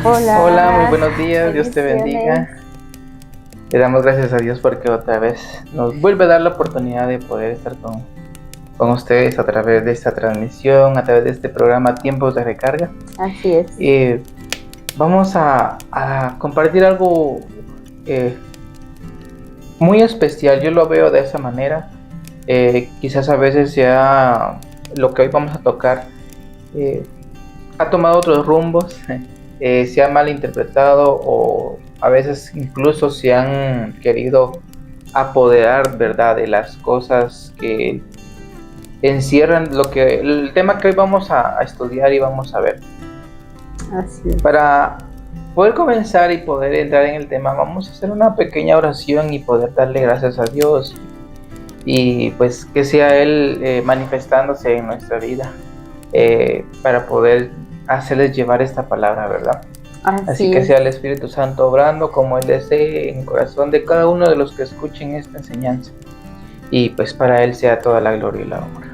Hola, muy Hola, buenos días, Dios te bendiciones. bendiga. Le damos gracias a Dios porque otra vez nos vuelve a dar la oportunidad de poder estar con ustedes a través de esta transmisión, a través de este programa Tiempos de Recarga. Así es. Vamos a compartir algo muy especial, yo lo veo de esa manera. Quizás a veces sea lo que hoy vamos a tocar. Ha tomado otros rumbos, se ha malinterpretado o a veces incluso se han querido apoderar, ¿verdad?, de las cosas que encierran el tema que hoy vamos a estudiar y vamos a ver. Así es. Para poder comenzar y poder entrar en el tema, vamos a hacer una pequeña oración y poder darle gracias a Dios y pues que sea Él manifestándose en nuestra vida para poder hacerles llevar esta palabra, ¿verdad? Así que sea el Espíritu Santo obrando como Él desee en el corazón de cada uno de los que escuchen esta enseñanza. Y pues para Él sea toda la gloria y la honra.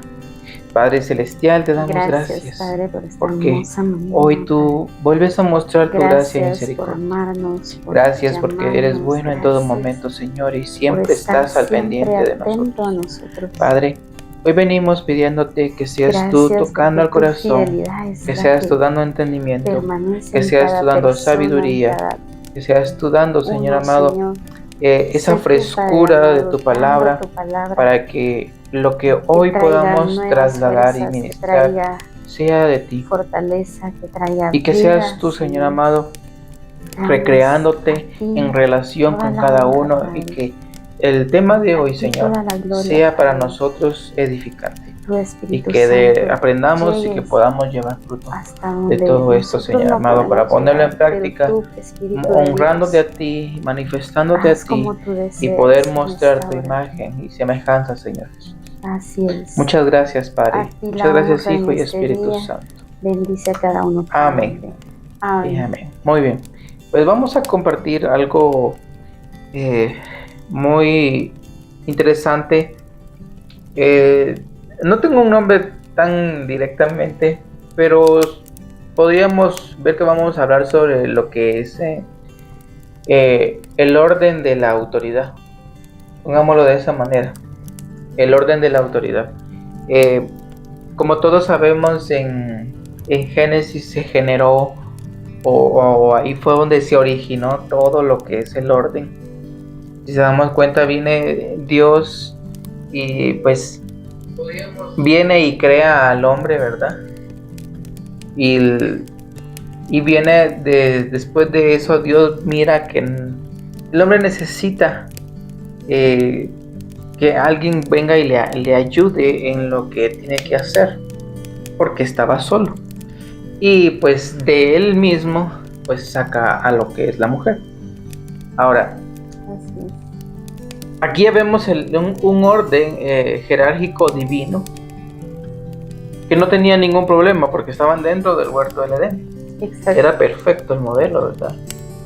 Padre Celestial, te damos gracias Padre, por esta porque hermosa mañana, hoy tú vuelves a mostrar tu gracia y gracias por misericordia. amarnos, Gracias porque eres bueno en todo momento, Señor, y siempre estás al pendiente de nosotros. Padre, hoy venimos pidiéndote que seas tú tocando al corazón, que seas tú dando entendimiento, que seas tú dando sabiduría, que seas tú dando, Señor amado, esa frescura de tu palabra para que lo que hoy podamos trasladar y ministrar sea de ti. Fortaleza que traiga y que seas tú, Señor amado, recreándote en relación con cada uno y que el tema de hoy, Señor, sea para nosotros edificante y que aprendamos y que podamos llevar fruto de todo esto, Señor amado, para ponerlo en práctica, honrándote a ti, manifestándote a ti y poder mostrar tu imagen y semejanza, Señor Jesús. Así es. Muchas gracias, Padre. Muchas gracias, Hijo y Espíritu Santo. Bendice a cada uno. Amén. Y amén. Muy bien. Pues vamos a compartir algo muy interesante. No tengo un nombre tan directamente, pero podríamos ver que vamos a hablar sobre lo que es el orden de la autoridad. Pongámoslo de esa manera. El orden de la autoridad. Como todos sabemos, en Génesis se generó o ahí fue donde se originó todo lo que es el orden. Si se damos cuenta, viene Dios y pues viene y crea al hombre, ¿verdad? Y viene después de eso, Dios mira que el hombre necesita que alguien venga y le ayude en lo que tiene que hacer, porque estaba solo. Y pues de él mismo pues saca a lo que es la mujer. Ahora, aquí vemos un orden jerárquico divino que no tenía ningún problema porque estaban dentro del huerto del Edén. Exacto. Era perfecto el modelo, ¿verdad?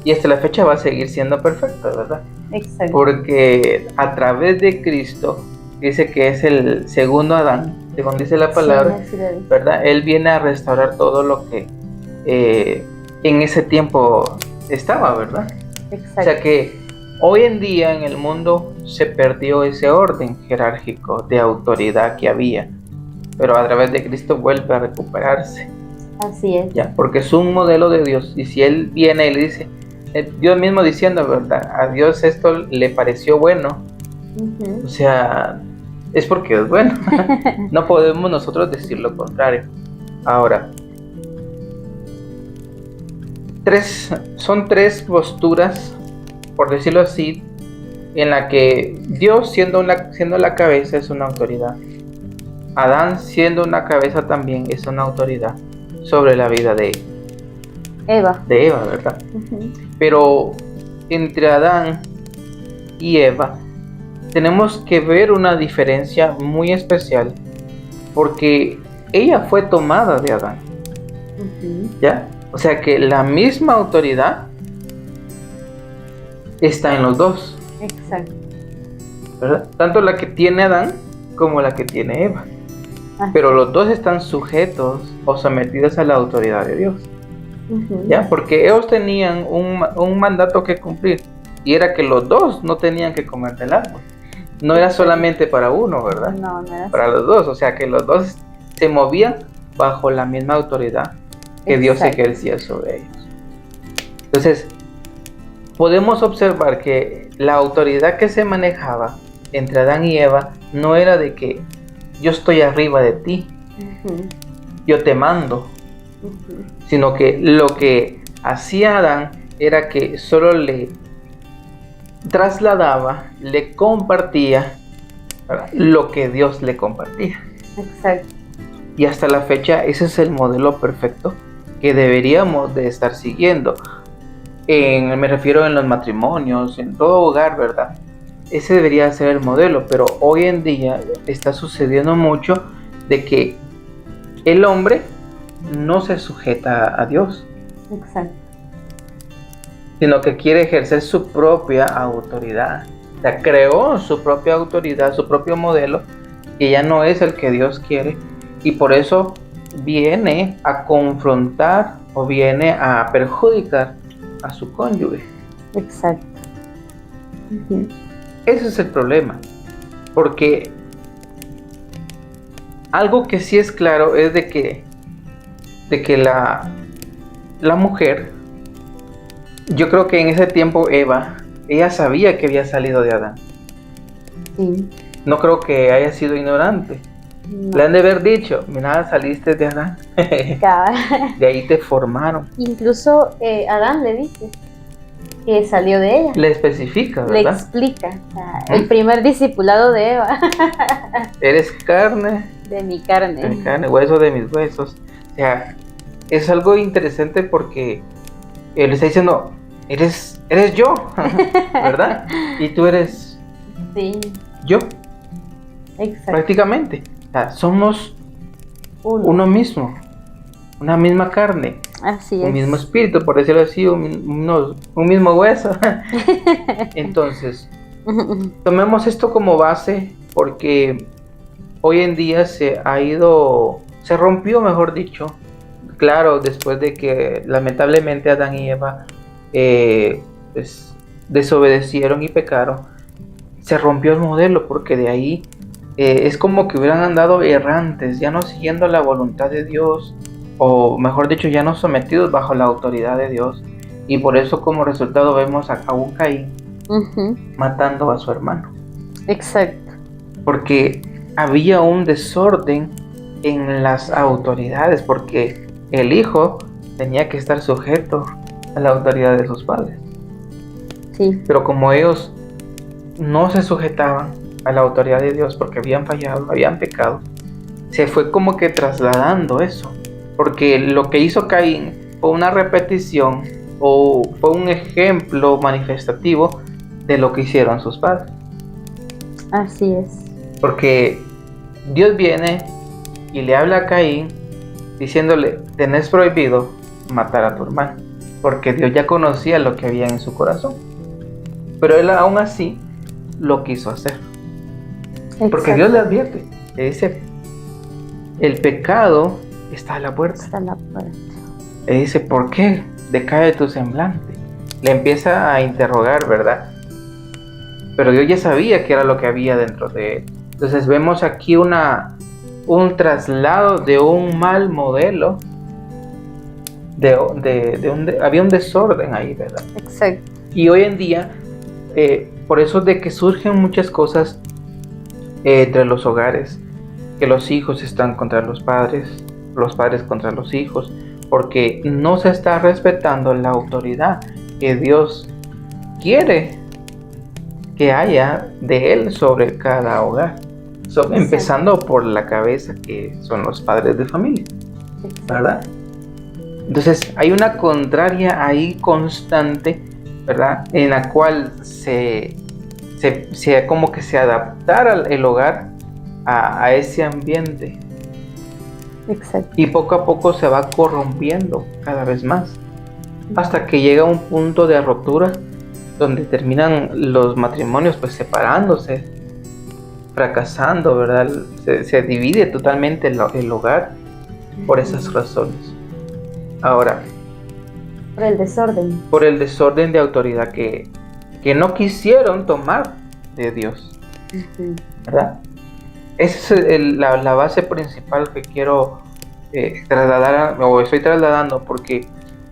Y hasta la fecha va a seguir siendo perfecto, ¿verdad? Exacto. Porque a través de Cristo, dice que es el segundo Adán, según dice la palabra, sí, ¿verdad? Él viene a restaurar todo lo que en ese tiempo estaba, ¿verdad? Exacto. O sea que hoy en día en el mundo se perdió ese orden jerárquico de autoridad que había, pero a través de Cristo vuelve a recuperarse. Así es. Ya, porque es un modelo de Dios. Y si Él viene y le dice, Dios mismo diciendo, ¿verdad? A Dios esto le pareció bueno. O sea, es porque es bueno. No podemos nosotros decir lo contrario. Ahora, son tres posturas, por decirlo así, en la que Dios siendo la cabeza es una autoridad. Adán siendo una cabeza también es una autoridad sobre la vida de Eva, ¿verdad? Pero entre Adán y Eva tenemos que ver una diferencia muy especial porque ella fue tomada de Adán. ¿Ya? O sea que la misma autoridad está en los dos. Exacto. ¿Verdad? Tanto la que tiene Adán como la que tiene Eva. Pero los dos están sujetos o sometidos a la autoridad de Dios. ¿ya? Porque ellos tenían un mandato que cumplir, y era que los dos no tenían que comer del árbol. No era solamente para uno, ¿verdad? No, no era para los dos, o sea que los dos se movían bajo la misma autoridad que Dios ejercía sobre ellos. Entonces, podemos observar que la autoridad que se manejaba entre Adán y Eva no era de que yo estoy arriba de ti, yo te mando, sino que lo que hacía Adán era que solo le trasladaba, le compartía, ¿verdad?, lo que Dios le compartía. Exacto. Y hasta la fecha ese es el modelo perfecto que deberíamos de estar siguiendo. Me refiero en los matrimonios, en todo hogar, ¿verdad? Ese debería ser el modelo, pero hoy en día está sucediendo mucho de que el hombre no se sujeta a Dios. Exacto. Sino que quiere ejercer su propia autoridad. O sea, creó su propia autoridad, su propio modelo, que ya no es el que Dios quiere, y por eso viene a confrontar o viene a perjudicar a su cónyuge. Exacto. Ese es el problema, porque algo que sí es claro es de que la mujer, yo creo que en ese tiempo ella sabía que había salido de Adán. Sí. No creo que haya sido ignorante. No. Le han de haber dicho, mira, saliste de Adán. De ahí te formaron. Incluso Adán le dice que salió de ella. Le especifica, ¿verdad? Le explica. O sea, el primer discipulado de Eva. Eres carne. De mi carne. De mi carne, hueso de mis huesos. O sea, es algo interesante porque él está diciendo, eres yo, ¿verdad? Y tú eres yo. Exacto. Prácticamente. O sea, somos uno mismo, una misma carne. Así es. Un mismo espíritu, por decirlo así, un mismo hueso. Entonces, tomemos esto como base porque hoy en día se rompió, mejor dicho. Claro, después de que lamentablemente Adán y Eva pues, desobedecieron y pecaron, se rompió el modelo porque de ahí es como que hubieran andado errantes, ya no siguiendo la voluntad de Dios, o mejor dicho, ya no sometidos bajo la autoridad de Dios. Y por eso como resultado vemos a un Caín matando a su hermano. Exacto. Porque había un desorden en las autoridades, porque el hijo tenía que estar sujeto a la autoridad de sus padres. Sí. Pero como ellos no se sujetaban a la autoridad de Dios porque habían fallado, habían pecado, se fue como que trasladando eso. Porque lo que hizo Caín fue una repetición o fue un ejemplo manifestativo de lo que hicieron sus padres. Así es. Porque Dios viene y le habla a Caín diciéndole, tenés prohibido matar a tu hermano, porque Dios ya conocía lo que había en su corazón. Pero él aún así lo quiso hacer. Porque Dios le advierte, le dice, el pecado está a la puerta. Está a la puerta. Le dice, ¿por qué decae tu semblante? Le empieza a interrogar, ¿verdad? Pero Dios ya sabía que era lo que había dentro de él. Entonces vemos aquí un traslado de un mal modelo. Había un desorden ahí, ¿verdad? Exacto. Y hoy en día, por eso de que surgen muchas cosas entre los hogares, que los hijos están contra los padres contra los hijos, porque no se está respetando la autoridad que Dios quiere que haya de Él sobre cada hogar, empezando por la cabeza, que son los padres de familia, ¿verdad? Entonces hay una contraria ahí constante, ¿verdad? En la cual se como que se adaptara el hogar a ese ambiente. Exacto. Y poco a poco se va corrompiendo cada vez más, hasta que llega un punto de ruptura donde terminan los matrimonios pues separándose, fracasando, ¿verdad? Se divide totalmente el hogar por esas razones. Ahora, Por el desorden. Por el desorden de autoridad que no quisieron tomar de Dios. ¿Verdad? Esa es la base principal que quiero trasladar, o estoy trasladando, porque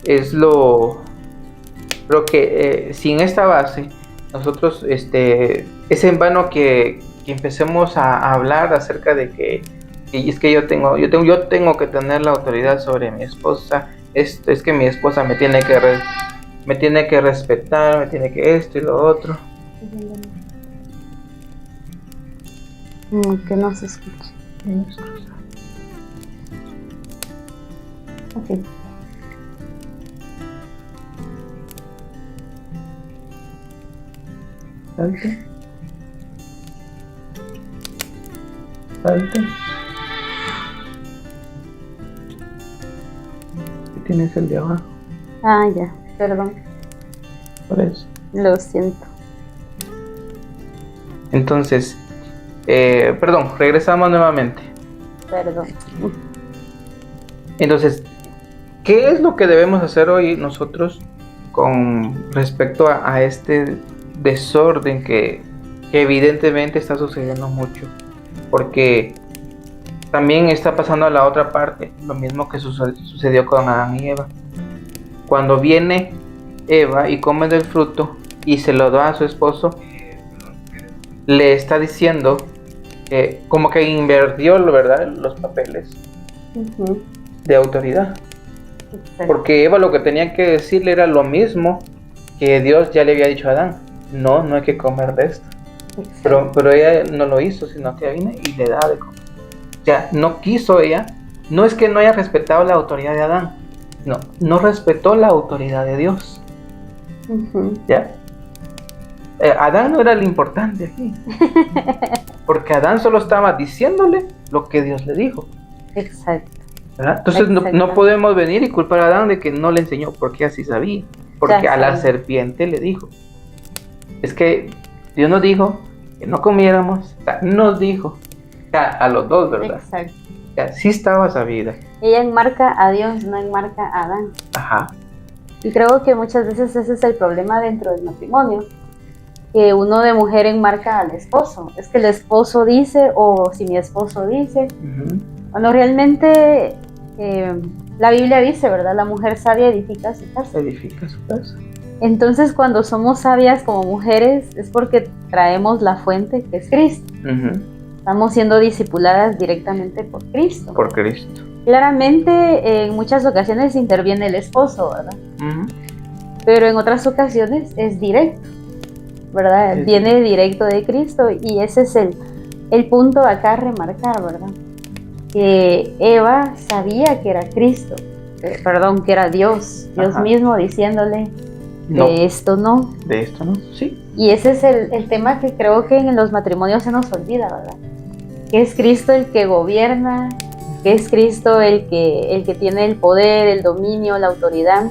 es creo que sin esta base, nosotros, es en vano que empecemos a hablar acerca de que es que yo tengo que tener la autoridad sobre mi esposa. Es que mi esposa me tiene que respetar, me tiene que esto y lo otro. Que no se escuche. Okay. Salte. ¿Qué tienes el de abajo? Ah, ya, perdón. Por eso. Lo siento. Entonces, perdón, regresamos nuevamente. Perdón. Entonces, ¿qué es lo que debemos hacer hoy nosotros con respecto a este desorden que evidentemente está sucediendo mucho? Porque también está pasando a la otra parte, lo mismo que sucedió con Adán y Eva. Cuando viene Eva y come del fruto y se lo da a su esposo, le está diciendo como que invirtió, ¿verdad?, los papeles de autoridad. Porque Eva lo que tenía que decirle era lo mismo que Dios ya le había dicho a Adán: no hay que comer de esto. Pero ella no lo hizo, sino que viene y le da de comer. O sea, no quiso ella, no es que no haya respetado la autoridad de Adán, no respetó la autoridad de Dios. ¿Ya? Adán no era el importante aquí, porque Adán solo estaba diciéndole lo que Dios le dijo. Exacto. ¿Verdad? Entonces no podemos venir y culpar a Adán de que no le enseñó, porque así sabía. Porque a la serpiente le dijo. Es que Dios nos dijo que no comiéramos, o sea, nos dijo, o sea, a los dos, ¿verdad? Exacto. O sea, sí estaba sabida. Ella enmarca a Dios, no enmarca a Adán. Ajá. Y creo que muchas veces ese es el problema dentro del matrimonio, que uno de mujer enmarca al esposo. Es que el esposo dice, o si mi esposo dice. Cuando realmente la Biblia dice, ¿verdad? La mujer sabia edifica su casa. Edifica su casa. Entonces, cuando somos sabias como mujeres, es porque traemos la fuente, que es Cristo. Estamos siendo discipuladas directamente por Cristo. Por Cristo. Claramente, en muchas ocasiones interviene el esposo, ¿verdad? Pero en otras ocasiones es directo, ¿verdad? Sí. Viene directo de Cristo, y ese es el punto acá a remarcar, ¿verdad? Que Eva sabía que era Cristo, que era Dios mismo diciéndole: de esto no. De esto no, sí. Y ese es el tema que creo que en los matrimonios se nos olvida, ¿verdad? Que es Cristo el que gobierna, que es Cristo el que tiene el poder, el dominio, la autoridad.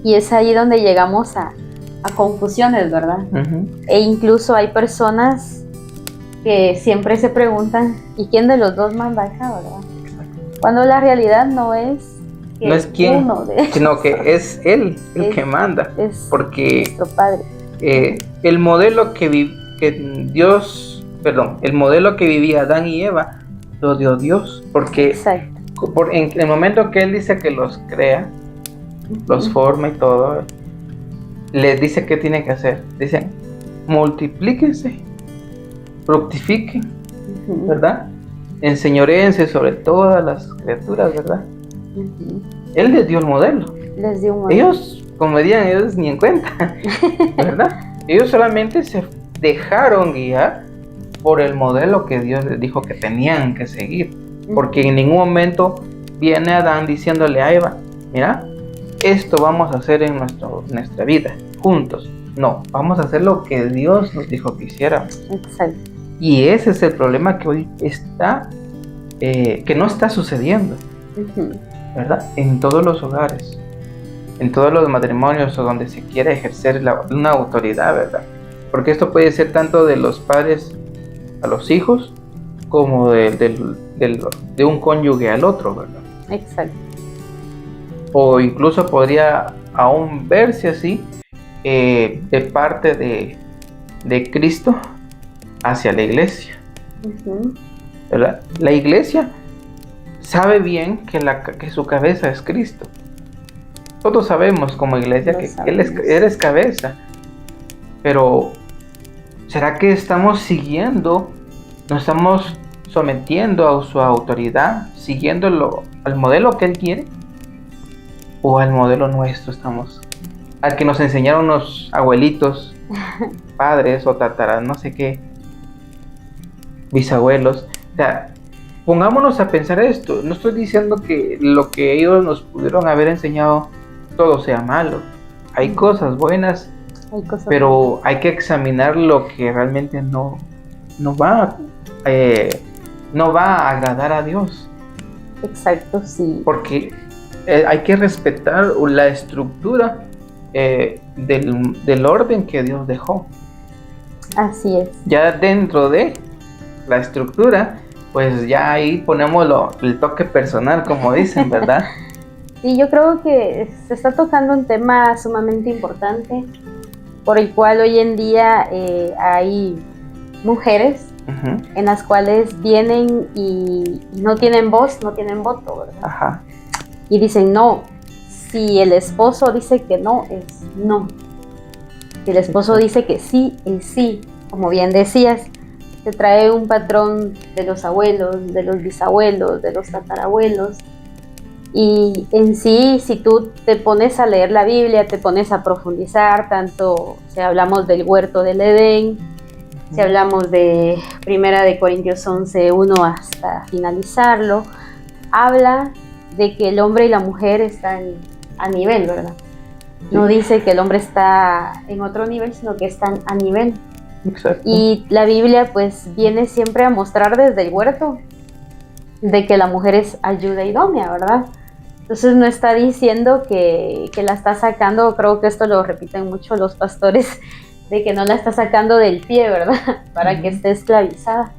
Y es ahí donde llegamos a confusiones, ¿verdad? E incluso hay personas que siempre se preguntan: ¿y quién de los dos manda acá, verdad? Cuando la realidad no es quién, sino que es Él el que manda. Es porque nuestro Padre. El modelo el modelo que vivía Adán y Eva lo dio Dios, porque en el momento que Él dice que los crea, los forma y todo, les dice qué tienen que hacer. Dicen: multiplíquense, fructifiquen, ¿verdad? Enseñoréense sobre todas las criaturas, ¿verdad? Él les dio el modelo. Ellos, como dirían, ellos ni en cuenta, ¿verdad? Ellos solamente se dejaron guiar por el modelo que Dios les dijo que tenían que seguir. Porque en ningún momento viene Adán diciéndole a Eva: mira, esto vamos a hacer en nuestra vida, juntos. No, vamos a hacer lo que Dios nos dijo que hiciéramos. Exacto. Y ese es el problema que hoy está, que no está sucediendo, ¿verdad? En todos los hogares, en todos los matrimonios, o donde se quiera ejercer una autoridad, ¿verdad? Porque esto puede ser tanto de los padres a los hijos, como de un cónyuge al otro, ¿verdad? Exacto. o incluso podría aún verse así, de parte de Cristo hacia la iglesia. ¿Verdad? La iglesia sabe bien que su cabeza es Cristo. Todos sabemos como iglesia que Él es cabeza. Pero ¿será que estamos siguiendo, nos estamos sometiendo a su autoridad, siguiendo al modelo que Él quiere? ¿O al modelo nuestro estamos? Al que nos enseñaron los abuelitos, padres o tataras, no sé qué, bisabuelos. O sea, pongámonos a pensar esto. No estoy diciendo que lo que ellos nos pudieron haber enseñado todo sea malo. Hay cosas buenas, pero hay que examinar lo que realmente no va a agradar a Dios. Exacto, sí. Porque hay que respetar la estructura del orden que Dios dejó. Así es. Ya dentro de la estructura, pues ya ahí ponemos el toque personal, como dicen, ¿verdad? Sí, yo creo que se está tocando un tema sumamente importante, por el cual hoy en día hay mujeres en las cuales vienen y no tienen voz, no tienen voto, ¿verdad? Ajá. Y dicen no. Si el esposo dice que no, es no. Si el esposo dice que sí, es sí. Como bien decías, se trae un patrón de los abuelos, de los bisabuelos, de los tatarabuelos. Y en sí, si tú te pones a leer la Biblia, te pones a profundizar, tanto si hablamos del huerto del Edén, si hablamos de 1 Corintios 11:1 hasta finalizarlo, habla de que el hombre y la mujer están a nivel, ¿verdad? No dice que el hombre está en otro nivel, sino que están a nivel. Exacto. Y la Biblia pues viene siempre a mostrar desde el huerto de que la mujer es ayuda idónea, ¿verdad? Entonces no está diciendo que la está sacando, creo que esto lo repiten mucho los pastores, de que no la está sacando del pie, ¿verdad? Para que esté esclavizada.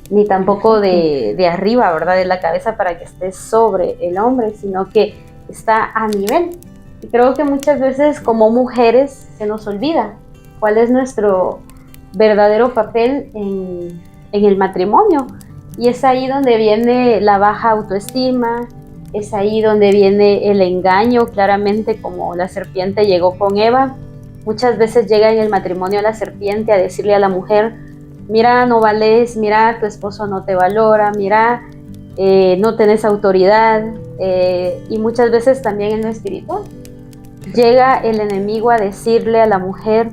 Ni tampoco de arriba, ¿verdad? De la cabeza para que esté sobre el hombre, sino que está a nivel. Y creo que muchas veces como mujeres se nos olvida cuál es nuestro verdadero papel en el matrimonio. Y es ahí donde viene la baja autoestima, es ahí donde viene el engaño, claramente como la serpiente llegó con Eva. Muchas veces llega en el matrimonio la serpiente a decirle a la mujer, mira, no vales, mira, tu esposo no te valora, mira, no tenés autoridad, y muchas veces también en lo espiritual. Llega el enemigo a decirle a la mujer,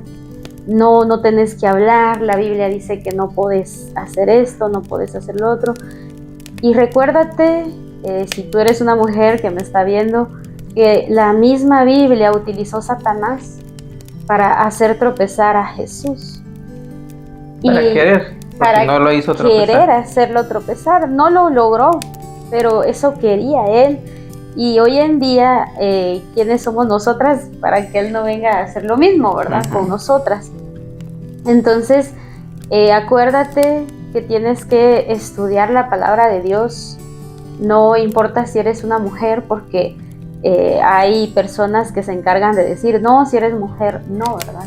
no tenés que hablar, la Biblia dice que no podés hacer esto, no podés hacer lo otro. Y recuérdate, si tú eres una mujer que me está viendo, que la misma Biblia utilizó Satanás para hacer tropezar a Jesús. Para no lo hizo tropezar. Querer hacerlo tropezar, no lo logró, pero eso quería él. Y hoy en día, ¿quiénes somos nosotras para que él no venga a hacer lo mismo, verdad? Con nosotras. Entonces, acuérdate que tienes que estudiar la palabra de Dios. No importa si eres una mujer, porque hay personas que se encargan de decir, no, si eres mujer, no, ¿verdad?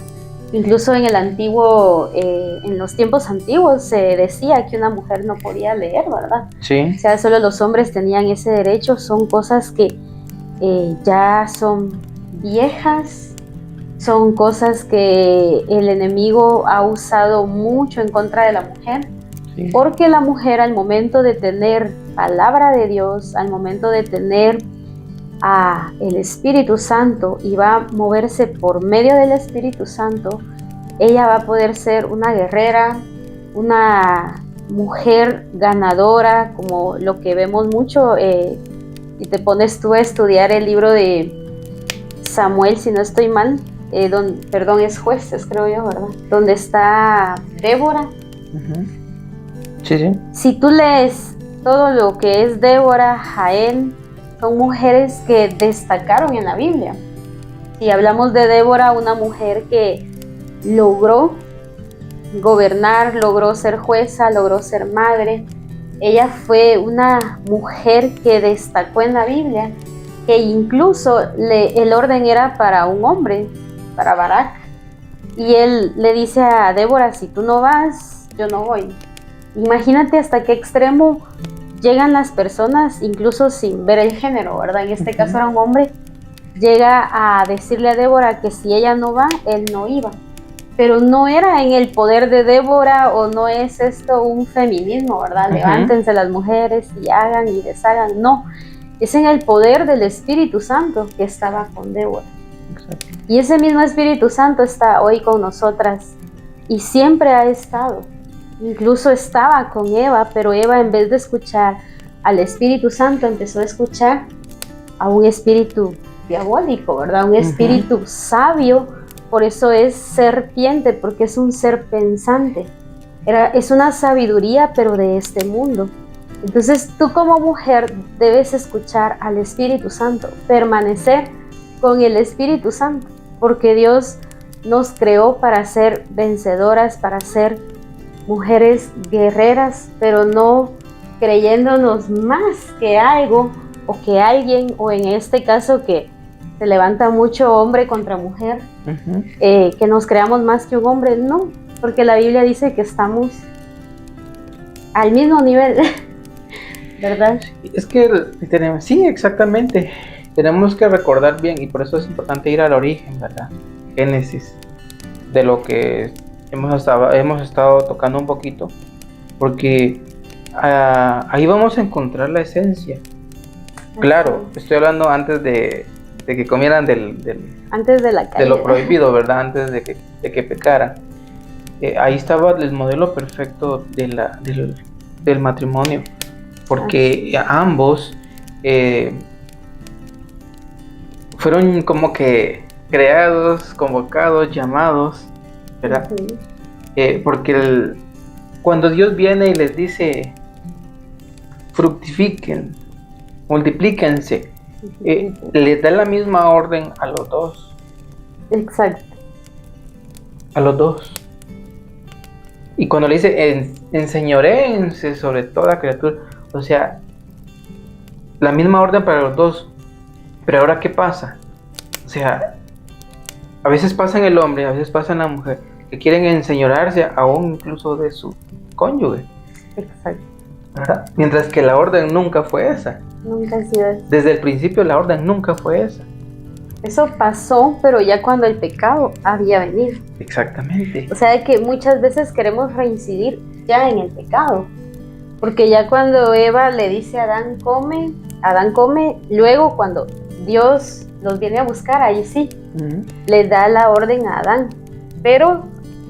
Incluso en el antiguo, en los tiempos antiguos se decía que una mujer no podía leer, ¿verdad? Sí. O sea, solo los hombres tenían ese derecho. Son cosas que ya son viejas, son cosas que el enemigo ha usado mucho en contra de la mujer, sí. Porque la mujer al momento de tener palabra de Dios, al momento de tener a el Espíritu Santo y va a moverse por medio del Espíritu Santo, ella va a poder ser una guerrera, una mujer ganadora, como lo que vemos mucho, y te pones tú a estudiar el libro de Samuel, si no estoy mal, es Jueces, creo yo, ¿verdad? Donde está Débora. Sí, sí. Si tú lees todo lo que es Débora, Jael, son mujeres que destacaron en la Biblia. Si hablamos de Débora, una mujer que logró gobernar, logró ser jueza, logró ser madre. Ella fue una mujer que destacó en la Biblia que incluso el orden era para un hombre, para Barak. Y él le dice a Débora, si tú no vas, yo no voy. Imagínate hasta qué extremo llegan las personas, incluso sin ver el género, ¿verdad? En este caso era un hombre, llega a decirle a Débora que si ella no va, él no iba. Pero no era en el poder de Débora, o no es esto un feminismo, ¿verdad? Levántense las mujeres y hagan y deshagan. No, es en el poder del Espíritu Santo que estaba con Débora. Exacto. Y ese mismo Espíritu Santo está hoy con nosotras y siempre ha estado. Incluso estaba con Eva, pero Eva, en vez de escuchar al Espíritu Santo, empezó a escuchar a un espíritu diabólico, ¿verdad? Un espíritu sabio. Por eso es serpiente, porque es un ser pensante. Es una sabiduría, pero de este mundo. Entonces tú como mujer debes escuchar al Espíritu Santo, permanecer con el Espíritu Santo, porque Dios nos creó para ser vencedoras, para ser mujeres guerreras, pero no creyéndonos más que algo o que alguien, o en este caso que se levanta mucho hombre contra mujer, que nos creamos más que un hombre. No, porque la Biblia dice que estamos al mismo nivel, ¿verdad? Es que tenemos, sí, exactamente, tenemos que recordar bien, y por eso es importante ir al origen, ¿verdad? Génesis, de lo que hemos estado tocando un poquito, porque ahí vamos a encontrar la esencia. Claro, estoy hablando antes de que comieran antes de la caída, de lo prohibido, ¿verdad? Antes de que pecaran. Ahí estaba el modelo perfecto del matrimonio, porque ambos fueron como que creados, convocados, llamados, ¿verdad? Porque cuando Dios viene y les dice fructifiquen, multiplíquense, les da la misma orden a los dos. Exacto. A los dos. Y cuando le dice enseñoréense sobre toda criatura, o sea, la misma orden para los dos. Pero ahora, ¿qué pasa? O sea, a veces pasa en el hombre, a veces pasa en la mujer, que quieren enseñorarse aún incluso de su cónyuge. Exacto. ¿Verdad? Mientras que la orden nunca fue esa. Nunca ha sido eso. Desde el principio la orden nunca fue esa. Eso pasó, pero ya cuando el pecado había venido. Exactamente. O sea, que muchas veces queremos reincidir ya en el pecado. Porque ya cuando Eva le dice a Adán come, luego cuando Dios los viene a buscar, ahí sí, le da la orden a Adán. Pero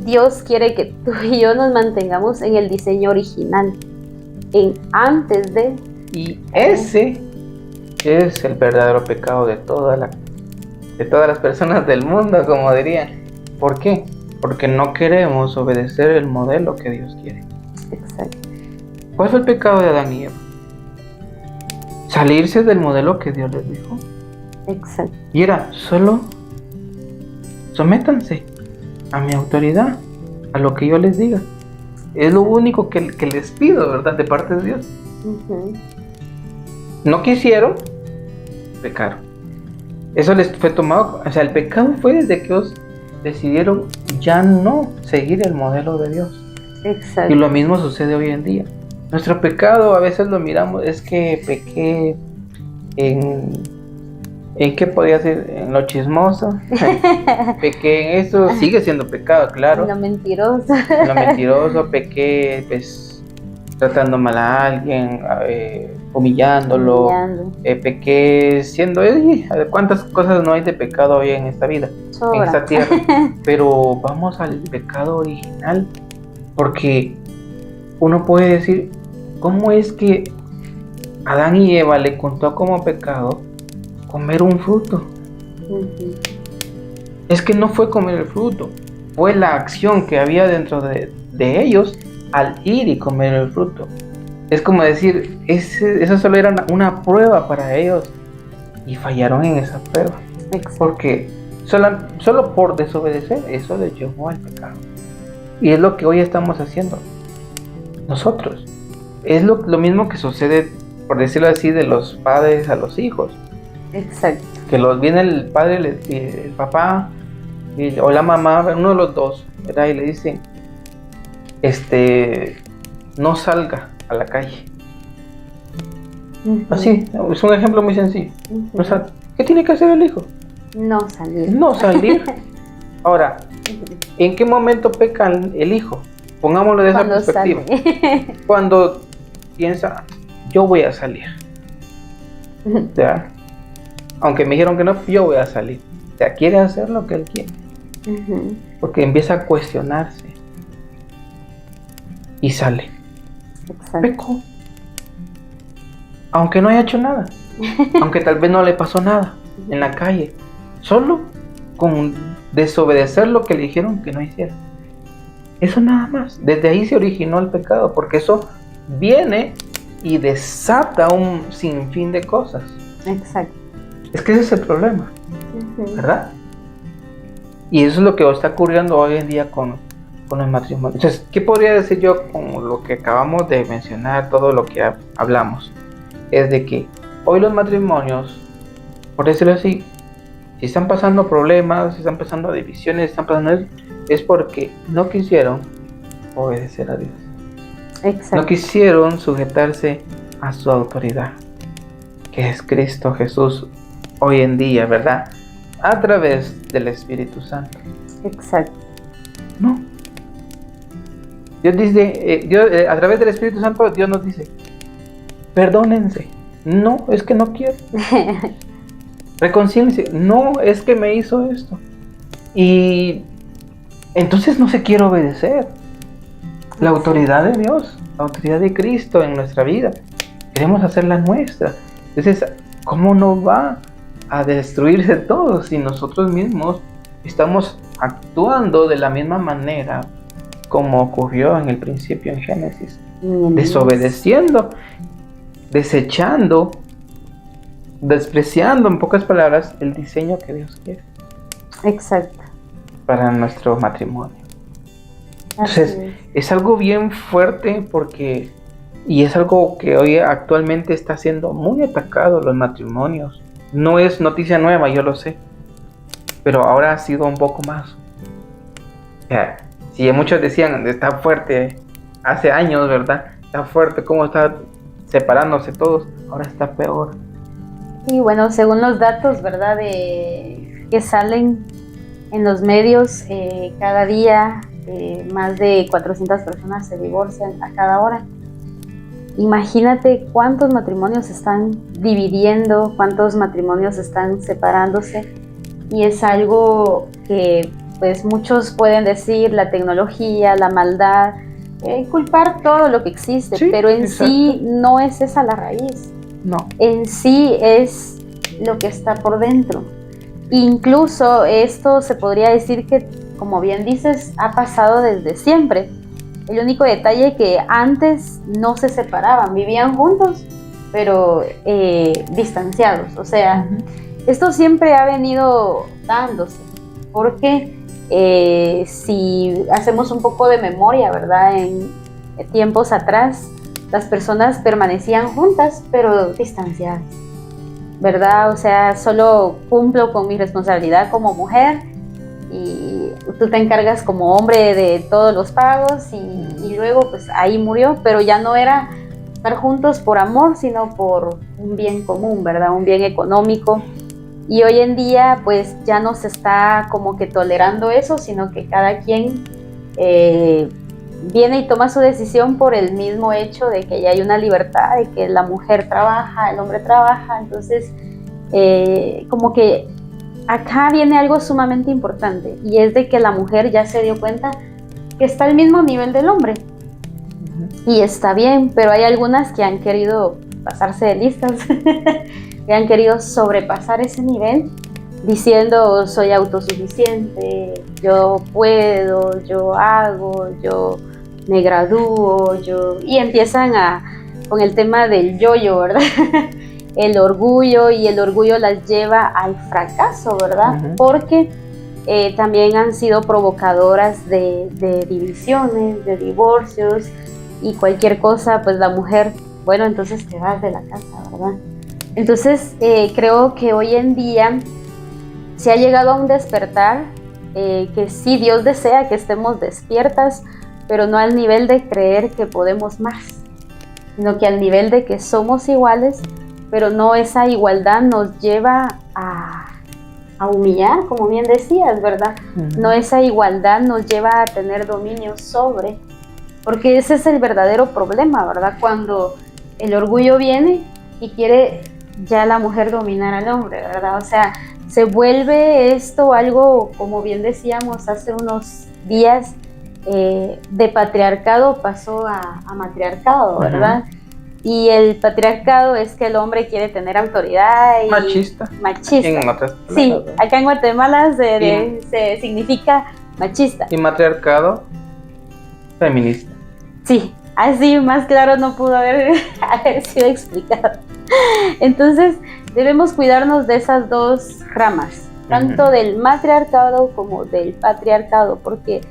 Dios quiere que tú y yo nos mantengamos en el diseño original, en antes de... Y ese es el verdadero pecado de todas las personas del mundo, como dirían. ¿Por qué? Porque no queremos obedecer el modelo que Dios quiere. Exacto. ¿Cuál fue el pecado de Adán y Eva? Salirse del modelo que Dios les dijo. Exacto. Y era solo sométanse a mi autoridad, a lo que yo les diga. Es lo único que les pido, ¿verdad? De parte de Dios. No quisieron, pecaron. Eso les fue tomado, o sea, el pecado fue desde que ellos decidieron ya no seguir el modelo de Dios. Exacto. Y lo mismo sucede hoy en día. Nuestro pecado a veces lo miramos, es que pequé ¿en qué podía ser? En lo chismoso. Pequé en eso, sigue siendo pecado, claro. En lo mentiroso. En lo mentiroso, pequé, pues, tratando mal a alguien, humillándolo. Pequé siendo... ¿cuántas cosas no hay de pecado hoy en esta vida? Sobra. En esta tierra. Pero vamos al pecado original. Porque uno puede decir, ¿cómo es que Adán y Eva le contó como pecado comer un fruto? Es que no fue comer el fruto, fue la acción que había dentro de ellos al ir y comer el fruto. Es como decir, eso solo era una prueba para ellos y fallaron en esa prueba. Exacto. Porque solo por desobedecer, eso les llevó al pecado. Y es lo que hoy estamos haciendo nosotros. Es lo mismo que sucede, por decirlo así, de los padres a los hijos. Exacto. Que viene el padre, el papá o la mamá, uno de los dos, ¿verdad? Y le dicen, no salga a la calle. Así, es un ejemplo muy sencillo. O sea, ¿qué tiene que hacer el hijo? No salir. No salir. Ahora, ¿en qué momento peca el hijo? Pongámoslo de esa perspectiva. Cuando piensa, yo voy a salir. ¿Ya? Aunque me dijeron que no, yo voy a salir. O sea, quiere hacer lo que él quiere. Porque empieza a cuestionarse. Y sale. Exacto. Pecó. Aunque no haya hecho nada. Aunque tal vez no le pasó nada en la calle. Solo con desobedecer lo que le dijeron que no hiciera. Eso nada más. Desde ahí se originó el pecado. Porque eso viene y desata un sinfín de cosas. Exacto. Es que ese es el problema. ¿Verdad? Y eso es lo que está ocurriendo hoy en día con el matrimonio. Entonces, ¿qué podría decir yo con lo que acabamos de mencionar, todo lo que hablamos? Es de que hoy los matrimonios, por decirlo así, si están pasando problemas, si están pasando divisiones, es porque no quisieron obedecer a Dios. Exacto. No quisieron sujetarse a su autoridad, que es Cristo Jesús hoy en día, ¿verdad? A través del Espíritu Santo. Exacto. No. Dios dice, a través del Espíritu Santo, Dios nos dice, perdónense. No, es que no quiero. Reconcílense. No, es que me hizo esto. Y entonces no se quiere obedecer la autoridad de Dios, la autoridad de Cristo en nuestra vida. Queremos hacerla nuestra. Entonces, ¿cómo no va a destruirse todo si nosotros mismos estamos actuando de la misma manera como ocurrió en el principio en Génesis? Desobedeciendo, desechando, despreciando, en pocas palabras, el diseño que Dios quiere. Exacto. Para nuestro matrimonio. Entonces, es algo bien fuerte porque, y es algo que hoy actualmente está siendo muy atacado los matrimonios. No es noticia nueva, yo lo sé, pero ahora ha sido un poco más. O sea, si muchos decían, está fuerte hace años, ¿verdad? Está fuerte, cómo está separándose todos, ahora está peor. Y bueno, según los datos, ¿verdad? Que salen en los medios, cada día más de 400 personas se divorcian a cada hora. Imagínate cuántos matrimonios se están dividiendo, cuántos matrimonios están separándose, y es algo que pues muchos pueden decir, la tecnología, la maldad, culpar todo lo que existe, sí, pero en exacto. Sí no es esa la raíz. No. En sí es lo que está por dentro. Incluso esto se podría decir que, como bien dices, ha pasado desde siempre. El único detalle que antes no se separaban, vivían juntos, pero distanciados. O sea, esto siempre ha venido dándose, porque si hacemos un poco de memoria, ¿verdad? En tiempos atrás, las personas permanecían juntas, pero distanciadas, ¿verdad? O sea, solo cumplo con mi responsabilidad como mujer y tú te encargas como hombre de todos los pagos y luego pues ahí murió, pero ya no era estar juntos por amor, sino por un bien común, ¿verdad? Un bien económico. Y hoy en día pues ya no se está como que tolerando eso, sino que cada quien viene y toma su decisión por el mismo hecho de que ya hay una libertad, de que la mujer trabaja, el hombre trabaja. Entonces como que acá viene algo sumamente importante, y es de que la mujer ya se dio cuenta que está al mismo nivel del hombre. Y está bien, pero hay algunas que han querido pasarse de listas, que han querido sobrepasar ese nivel, diciendo soy autosuficiente, yo puedo, yo hago, yo me gradúo, y empiezan con el tema del yo-yo, ¿verdad? El orgullo, y el orgullo las lleva al fracaso, ¿verdad? Porque también han sido provocadoras de divisiones, de divorcios, y cualquier cosa, pues la mujer, bueno, entonces te vas de la casa, ¿verdad? Entonces, creo que hoy en día se ha llegado a un despertar que sí, Dios desea que estemos despiertas, pero no al nivel de creer que podemos más, sino que al nivel de que somos iguales, pero no esa igualdad nos lleva a humillar, como bien decías, ¿verdad? Uh-huh. No esa igualdad nos lleva a tener dominio sobre, porque ese es el verdadero problema, ¿verdad? Cuando el orgullo viene y quiere ya la mujer dominar al hombre, ¿verdad? O sea, se vuelve esto algo, como bien decíamos hace unos días, de patriarcado pasó a matriarcado, ¿verdad? Uh-huh. Y el patriarcado es que el hombre quiere tener autoridad y machista. Sí, acá en Guatemala se significa machista. Y matriarcado, feminista. Sí, así más claro no pudo haber sido explicado. Entonces debemos cuidarnos de esas dos ramas, tanto uh-huh. del matriarcado como del patriarcado, porque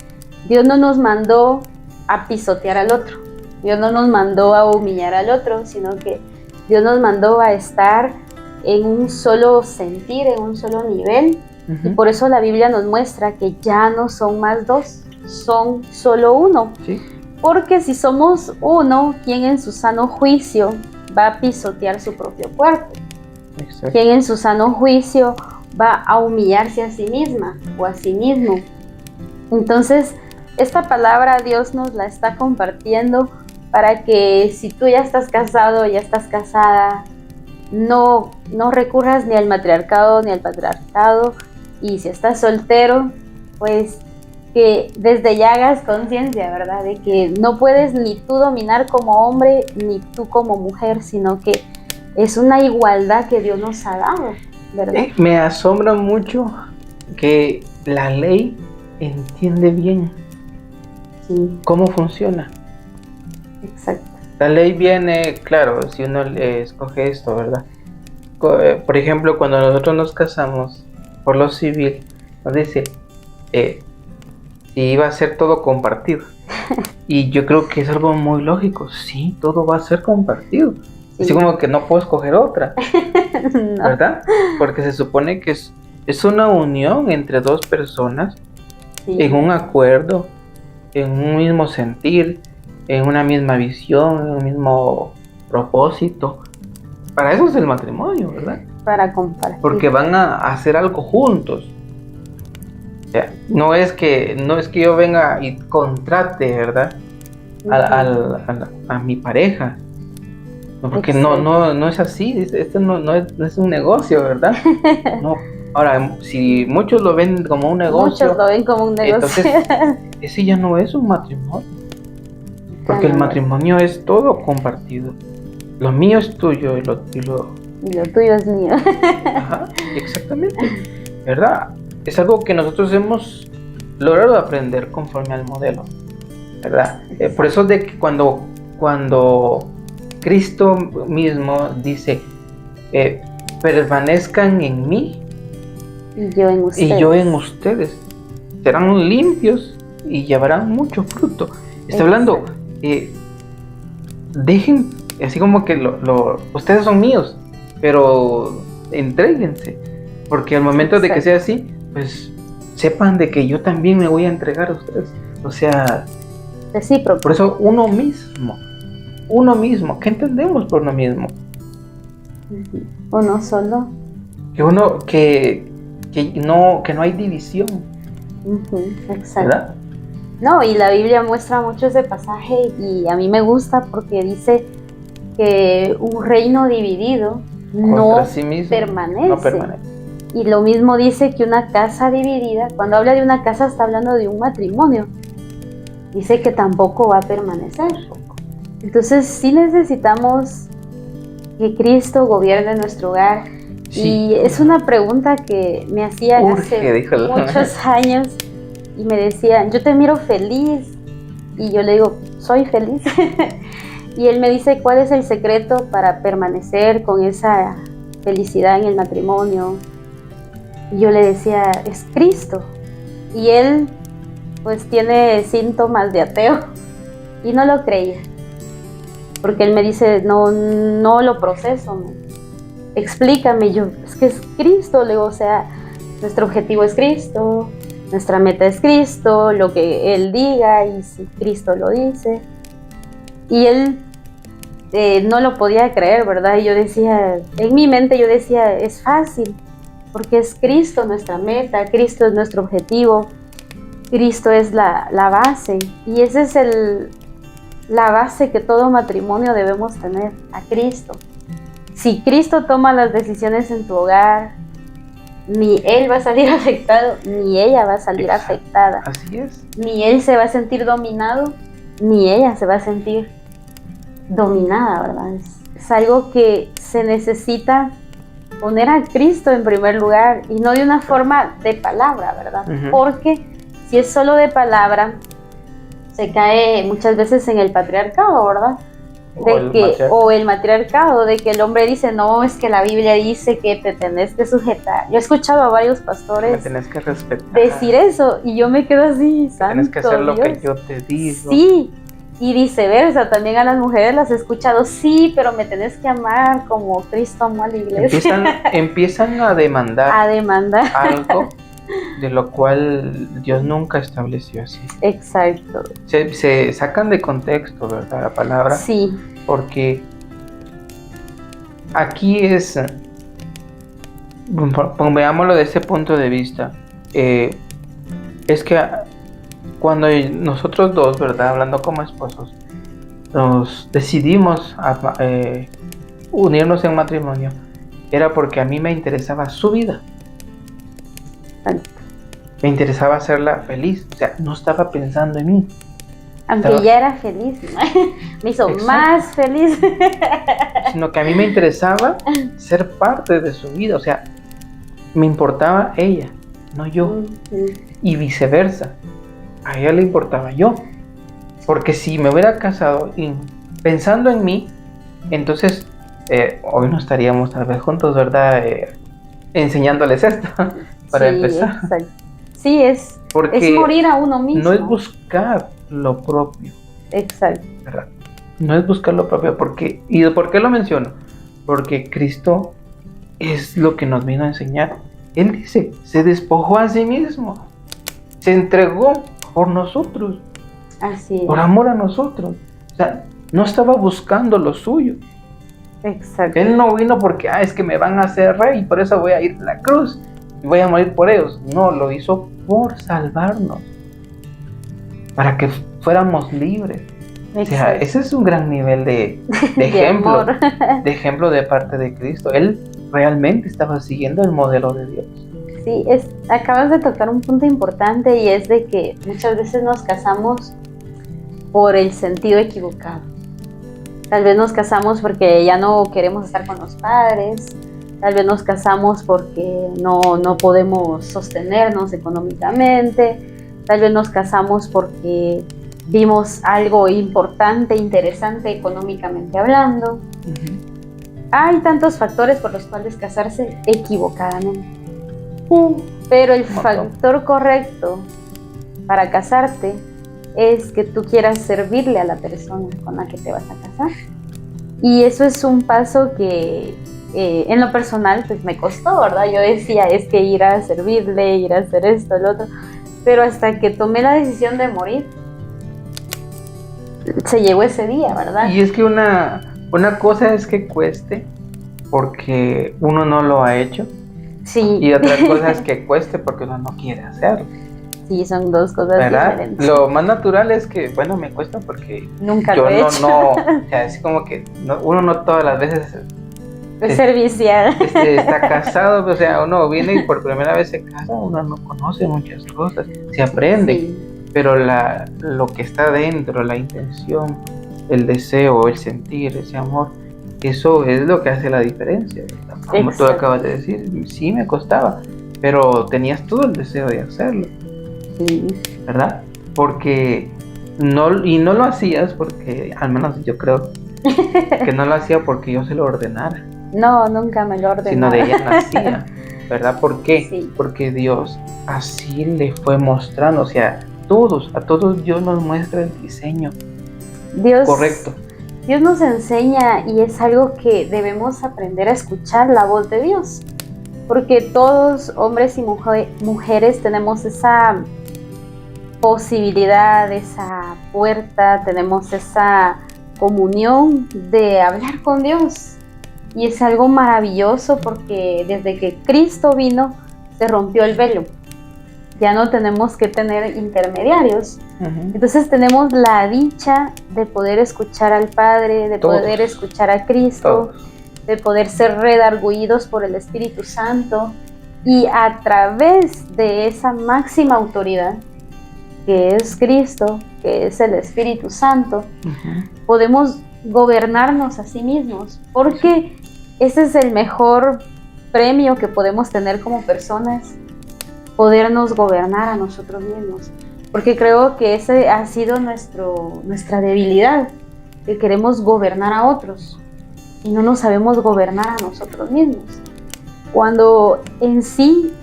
Dios no nos mandó a pisotear al otro. Dios no nos mandó a humillar al otro, sino que Dios nos mandó a estar en un solo sentir, en un solo nivel. Uh-huh. Y por eso la Biblia nos muestra que ya no son más dos, son solo uno. Sí. Porque si somos uno, ¿quién en su sano juicio va a pisotear su propio cuerpo? Exacto. ¿Quién en su sano juicio va a humillarse a sí misma o a sí mismo? Entonces, esta palabra Dios nos la está compartiendo para que si tú ya estás casado, ya estás casada, no recurras ni al matriarcado ni al patriarcado, y si estás soltero, pues que desde ya hagas conciencia, ¿verdad? De que no puedes ni tú dominar como hombre ni tú como mujer, sino que es una igualdad que Dios nos ha dado, ¿verdad? Me asombra mucho que la ley entiende bien cómo funciona. Exacto. La ley viene, claro, si uno escoge esto, ¿verdad? Por ejemplo, cuando nosotros nos casamos por lo civil, nos dice si iba a ser todo compartido. Y yo creo que es algo muy lógico. Sí, todo va a ser compartido. Sí. Así como que no puedo escoger otra, no. ¿Verdad? Porque se supone que es una unión entre dos personas, sí, en un acuerdo, en un mismo sentir, en una misma visión, en un mismo propósito. Para eso es el matrimonio, ¿verdad? Para compartir. Porque van a hacer algo juntos. O sea, no es que yo venga y contrate, ¿verdad? A mi pareja. No, porque no es así. Esto no es un negocio, ¿verdad? No. Ahora, si muchos lo ven como un negocio. Muchos lo ven como un negocio. Entonces, ese ya no es un matrimonio. Porque el matrimonio es todo compartido. Lo mío es tuyo y lo tuyo es mío. Ajá, exactamente. ¿Verdad? Es algo que nosotros hemos logrado aprender conforme al modelo, ¿verdad? Por eso de que cuando Cristo mismo dice, permanezcan en mí y yo en ustedes, serán limpios y llevarán mucho fruto. Está hablando, dejen, así como que ustedes son míos, pero entréguense, porque al momento de que sea así, pues sepan de que yo también me voy a entregar a ustedes. O sea, recíproco. Por eso uno mismo, ¿qué entendemos por uno mismo? Uno solo. Que no hay división. Exacto. ¿Verdad? No, y la Biblia muestra mucho ese pasaje y a mí me gusta porque dice que un reino dividido no permanece. Y lo mismo dice que una casa dividida, cuando habla de una casa está hablando de un matrimonio, dice que tampoco va a permanecer. Entonces sí necesitamos que Cristo gobierne nuestro hogar. Sí. Y es una pregunta que me hacían hace muchos años y me decían, yo te miro feliz, y yo le digo, soy feliz. Y él me dice, ¿cuál es el secreto para permanecer con esa felicidad en el matrimonio? Y yo le decía, es Cristo. Y él pues tiene síntomas de ateo y no lo creía, porque él me dice, no lo proceso, explícame. Yo, es que es Cristo, le digo, o sea, nuestro objetivo es Cristo, nuestra meta es Cristo, lo que Él diga, y si Cristo lo dice. Y él no lo podía creer, ¿verdad? Y yo decía, en mi mente yo decía, es fácil, porque es Cristo nuestra meta, Cristo es nuestro objetivo, Cristo es la base, y esa es la base que todo matrimonio debemos tener, a Cristo. Si Cristo toma las decisiones en tu hogar, ni él va a salir afectado, ni ella va a salir afectada. Así es. Ni él se va a sentir dominado, ni ella se va a sentir dominada, ¿verdad? Es algo que se necesita poner a Cristo en primer lugar, y no de una forma de palabra, ¿verdad? Uh-huh. Porque si es solo de palabra, se cae muchas veces en el patriarcado, ¿verdad? O el matriarcado, de que el hombre dice, no, es que la Biblia dice que te tenés que sujetar. Yo he escuchado a varios pastores me tenés que respetar, decir eso, y yo me quedo así, santo tienes que hacer lo Dios. Que yo te digo. Sí, y viceversa, también a las mujeres las he escuchado, sí, pero me tenés que amar como Cristo amó a la iglesia. Empiezan a demandar algo de lo cual Dios nunca estableció así. Exacto. Se sacan de contexto, ¿verdad? La palabra. Sí. Porque aquí es, veámoslo de ese punto de vista, es que cuando nosotros dos, ¿verdad? Hablando como esposos, nos decidimos unirnos en matrimonio, era porque a mí me interesaba su vida. Me interesaba hacerla feliz, o sea, no estaba pensando en mí. Aunque ya era feliz, me hizo más feliz. Sino que a mí me interesaba ser parte de su vida, o sea, me importaba ella, no yo. Uh-huh. Y viceversa, a ella le importaba yo. Porque si me hubiera casado pensando en mí, entonces hoy no estaríamos tal vez juntos, ¿verdad? Enseñándoles esto, para empezar. Exacto. Sí, es morir a uno mismo. No es buscar lo propio. Exacto. ¿Verdad? No es buscar lo propio. ¿Y por qué lo menciono? Porque Cristo es lo que nos vino a enseñar. Él dice, se despojó a sí mismo. Se entregó por nosotros. Así es. Por amor a nosotros. O sea, no estaba buscando lo suyo. Exacto. Él no vino porque, es que me van a hacer rey y por eso voy a ir a la cruz. Voy a morir por ellos. No, lo hizo por salvarnos, para que fuéramos libres. Exacto. O sea, ese es un gran nivel de ejemplo, de ejemplo de parte de Cristo. Él realmente estaba siguiendo el modelo de Dios. Sí, acabas de tocar un punto importante, y es de que muchas veces nos casamos por el sentido equivocado. Tal vez nos casamos porque ya no queremos estar con los padres. Tal vez nos casamos porque no podemos sostenernos económicamente. Tal vez nos casamos porque vimos algo importante, interesante económicamente hablando. Uh-huh. Hay tantos factores por los cuales casarse equivocadamente. Pero el factor correcto para casarte es que tú quieras servirle a la persona con la que te vas a casar. Y eso es un paso que en lo personal pues me costó, ¿verdad? Yo decía, es que ir a servirle, ir a hacer esto, lo otro, pero hasta que tomé la decisión de morir, se llegó ese día, ¿verdad? Y es que una cosa es que cueste porque uno no lo ha hecho. Sí. Y otra cosa es que cueste porque uno no quiere hacerlo. Sí, son dos cosas diferentes. Lo más natural es que, bueno, me cuesta porque nunca lo he hecho. O sea, es como que uno no todas las veces es servicial. Está casado, o sea, uno viene y por primera vez se casa, uno no conoce muchas cosas, se aprende, sí. Pero lo que está dentro, la intención, el deseo, el sentir, ese amor, eso es lo que hace la diferencia, ¿verdad? Como tú acabas de decir, sí me costaba, pero tenías todo el deseo de hacerlo. Sí. ¿Verdad? Porque no lo hacías porque, al menos yo creo que no lo hacía porque yo se lo ordenara. No, nunca me lo ordenaba. Sino de ella nacía, ¿verdad? ¿Por qué? Sí. Porque Dios así le fue mostrando, o sea, a todos Dios nos muestra el diseño Dios, correcto. Dios nos enseña y es algo que debemos aprender a escuchar la voz de Dios. Porque todos, hombres y mujeres, tenemos esa posibilidad, esa puerta, tenemos esa comunión de hablar con Dios. Y es algo maravilloso porque desde que Cristo vino, se rompió el velo. Ya no tenemos que tener intermediarios. Entonces tenemos la dicha de poder escuchar al Padre, de poder escuchar a Cristo, de poder ser redargüidos por el Espíritu Santo. Y a través de esa máxima autoridad, que es Cristo, que es el Espíritu Santo, podemos gobernarnos a sí mismos, porque ese es el mejor premio que podemos tener como personas, podernos gobernar a nosotros mismos, porque creo que ese ha sido nuestra debilidad, que queremos gobernar a otros y no nos sabemos gobernar a nosotros mismos, cuando en sí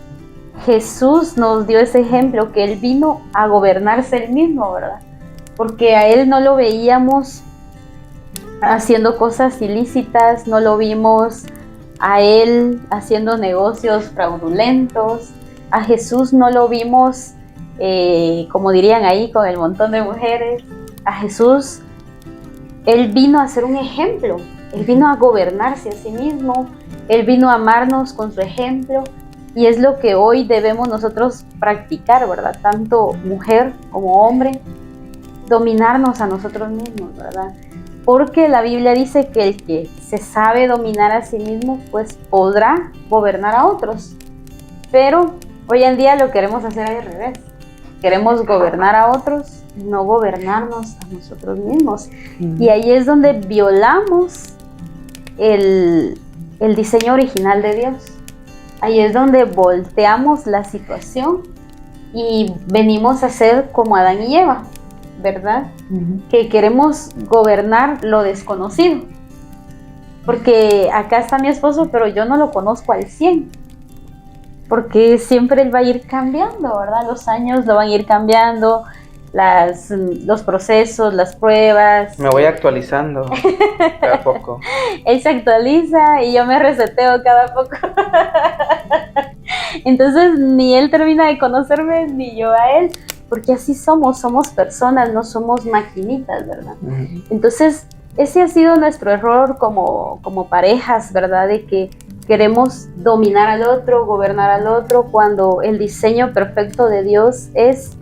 Jesús nos dio ese ejemplo, que Él vino a gobernarse Él mismo, ¿verdad? Porque a Él no lo veíamos haciendo cosas ilícitas, no lo vimos a Él haciendo negocios fraudulentos, a Jesús no lo vimos, como dirían ahí, con el montón de mujeres. A Jesús, Él vino a ser un ejemplo, Él vino a gobernarse a sí mismo, Él vino a amarnos con su ejemplo, y es lo que hoy debemos nosotros practicar, ¿verdad? Tanto mujer como hombre, dominarnos a nosotros mismos, ¿verdad? Porque la Biblia dice que el que se sabe dominar a sí mismo, pues podrá gobernar a otros. Pero hoy en día lo queremos hacer al revés. Queremos gobernar a otros, no gobernarnos a nosotros mismos. Y ahí es donde violamos el diseño original de Dios. Ahí es donde volteamos la situación y venimos a ser como Adán y Eva, ¿verdad? Que queremos gobernar lo desconocido. Porque acá está mi esposo, pero yo no lo conozco al 100. Porque siempre él va a ir cambiando, ¿verdad? Los años lo van a ir cambiando, los procesos, las pruebas. Me voy actualizando cada poco. Él se actualiza y yo me reseteo cada poco. Entonces ni él termina de conocerme, ni yo a él, porque así somos personas, no somos maquinitas, ¿verdad? Entonces ese ha sido nuestro error como parejas, ¿verdad? De que queremos dominar al otro, gobernar al otro, cuando el diseño perfecto de Dios es: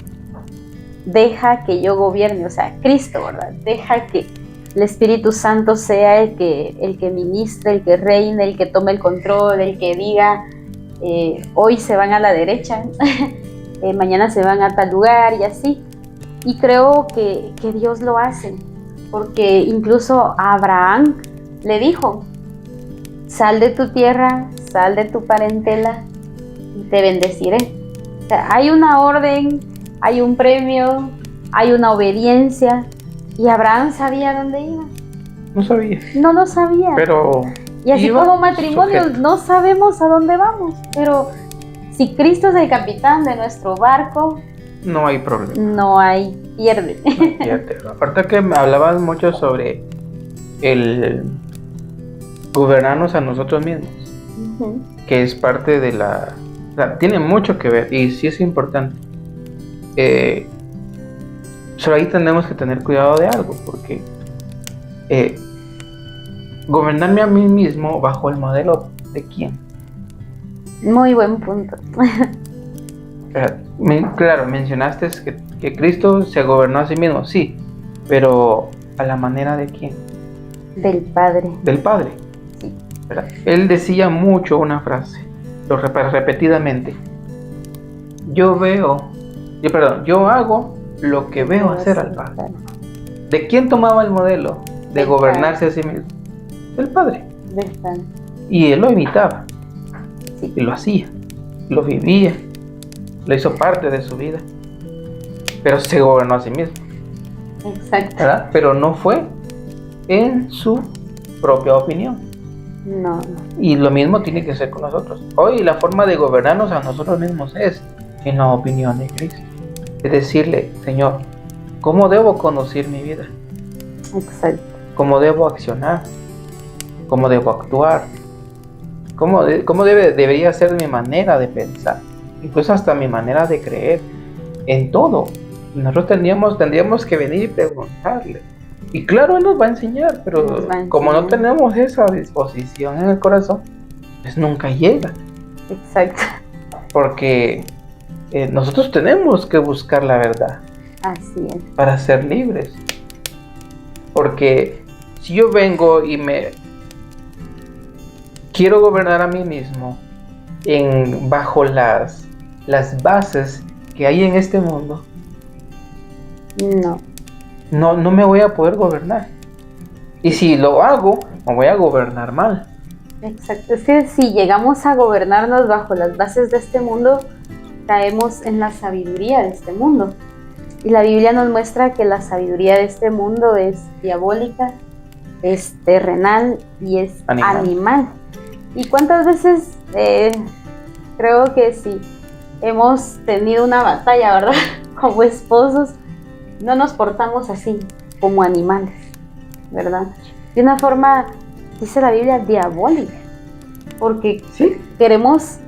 deja que yo gobierne, o sea, Cristo, ¿verdad? Deja que el Espíritu Santo sea el que ministre, el que reine, el que tome el control, el que diga, hoy se van a la derecha, mañana se van a tal lugar y así. Y creo que Dios lo hace, porque incluso a Abraham le dijo: sal de tu tierra, sal de tu parentela y te bendeciré. O sea, hay una orden, hay un premio, hay una obediencia, y Abraham sabía dónde iba. No sabía. No lo sabía. Pero y así como matrimonio no sabemos a dónde vamos, pero si Cristo es el capitán de nuestro barco, no hay problema. No hay pierde. No pierde. Aparte que me hablabas mucho sobre el gobernarnos a nosotros mismos, que es parte de o sea, tiene mucho que ver y sí es importante. Solo ahí tenemos que tener cuidado de algo, porque gobernarme a mí mismo bajo el modelo de quién. Muy buen punto. Claro, mencionaste que Cristo se gobernó a sí mismo, sí, pero a la manera de quién. Del Padre. Del Padre. Sí. ¿Verdad? Él decía mucho una frase, repetidamente: yo hago lo que veo hacer al Padre. ¿De quién tomaba el modelo de gobernarse a sí mismo? Del Padre. Del Padre. Y él lo imitaba. Sí. Y lo hacía, lo vivía, lo hizo parte de su vida, pero se gobernó a sí mismo. Exacto. ¿Verdad? Pero no fue en su propia opinión. No. Y lo mismo tiene que ser con nosotros. Hoy la forma de gobernarnos a nosotros mismos es en la opinión de Cristo. Es decirle: Señor, ¿cómo debo conducir mi vida? Exacto. cómo debo accionar, cómo debo actuar, debería ser mi manera de pensar, incluso hasta mi manera de creer, en todo. Nosotros tendríamos que venir y preguntarle. Y claro, Él nos va a enseñar, pero como no tenemos esa disposición en el corazón, pues nunca llega. Exacto. Porque nosotros tenemos que buscar la verdad. Así es. Para ser libres. Porque si yo vengo y me quiero gobernar a mí mismo bajo las bases que hay en este mundo, no me voy a poder gobernar. Y si lo hago, me voy a gobernar mal. Exacto, es que si llegamos a gobernarnos bajo las bases de este mundo, caemos en la sabiduría de este mundo. Y la Biblia nos muestra que la sabiduría de este mundo es diabólica, es terrenal y es animal. ¿Y cuántas veces creo que sí hemos tenido una batalla, ¿verdad? Como esposos, no nos portamos así, como animales, ¿verdad? De una forma, dice la Biblia, diabólica, porque ¿sí? Queremos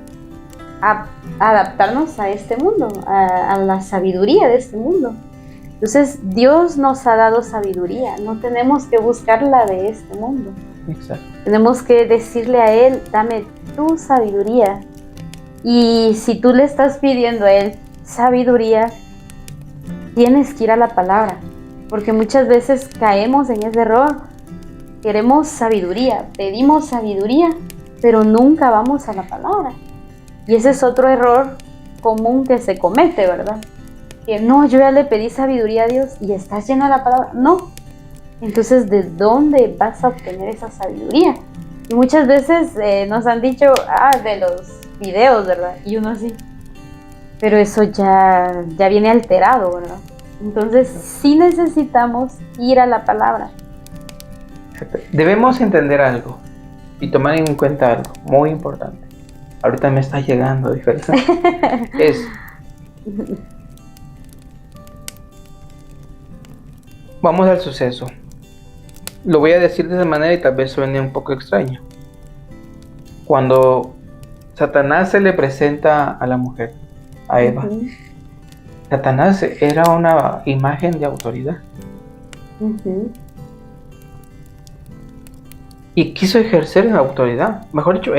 adaptarnos a este mundo, a la sabiduría de este mundo. Entonces Dios nos ha dado sabiduría, no tenemos que buscarla de este mundo. Exacto. Tenemos que decirle a Él, dame tu sabiduría. Y si tú le estás pidiendo a Él sabiduría, tienes que ir a la palabra, porque muchas veces caemos en ese error. Queremos sabiduría, pedimos sabiduría, pero nunca vamos a la palabra. Y ese es otro error común que se comete, ¿verdad? Que no, yo ya le pedí sabiduría a Dios y estás lleno de la palabra. No. Entonces, ¿de dónde vas a obtener esa sabiduría? Y muchas veces nos han dicho, de los videos, ¿verdad? Y uno así. Pero eso ya viene alterado, ¿verdad? Entonces, sí necesitamos ir a la palabra. Debemos entender algo y tomar en cuenta algo muy importante. Ahorita me está llegando diferente. Vamos al suceso. Lo voy a decir de esa manera y tal vez suene un poco extraño. Cuando Satanás se le presenta a la mujer, a Eva, Satanás era una imagen de autoridad. Y quiso ejercer la autoridad, mejor dicho,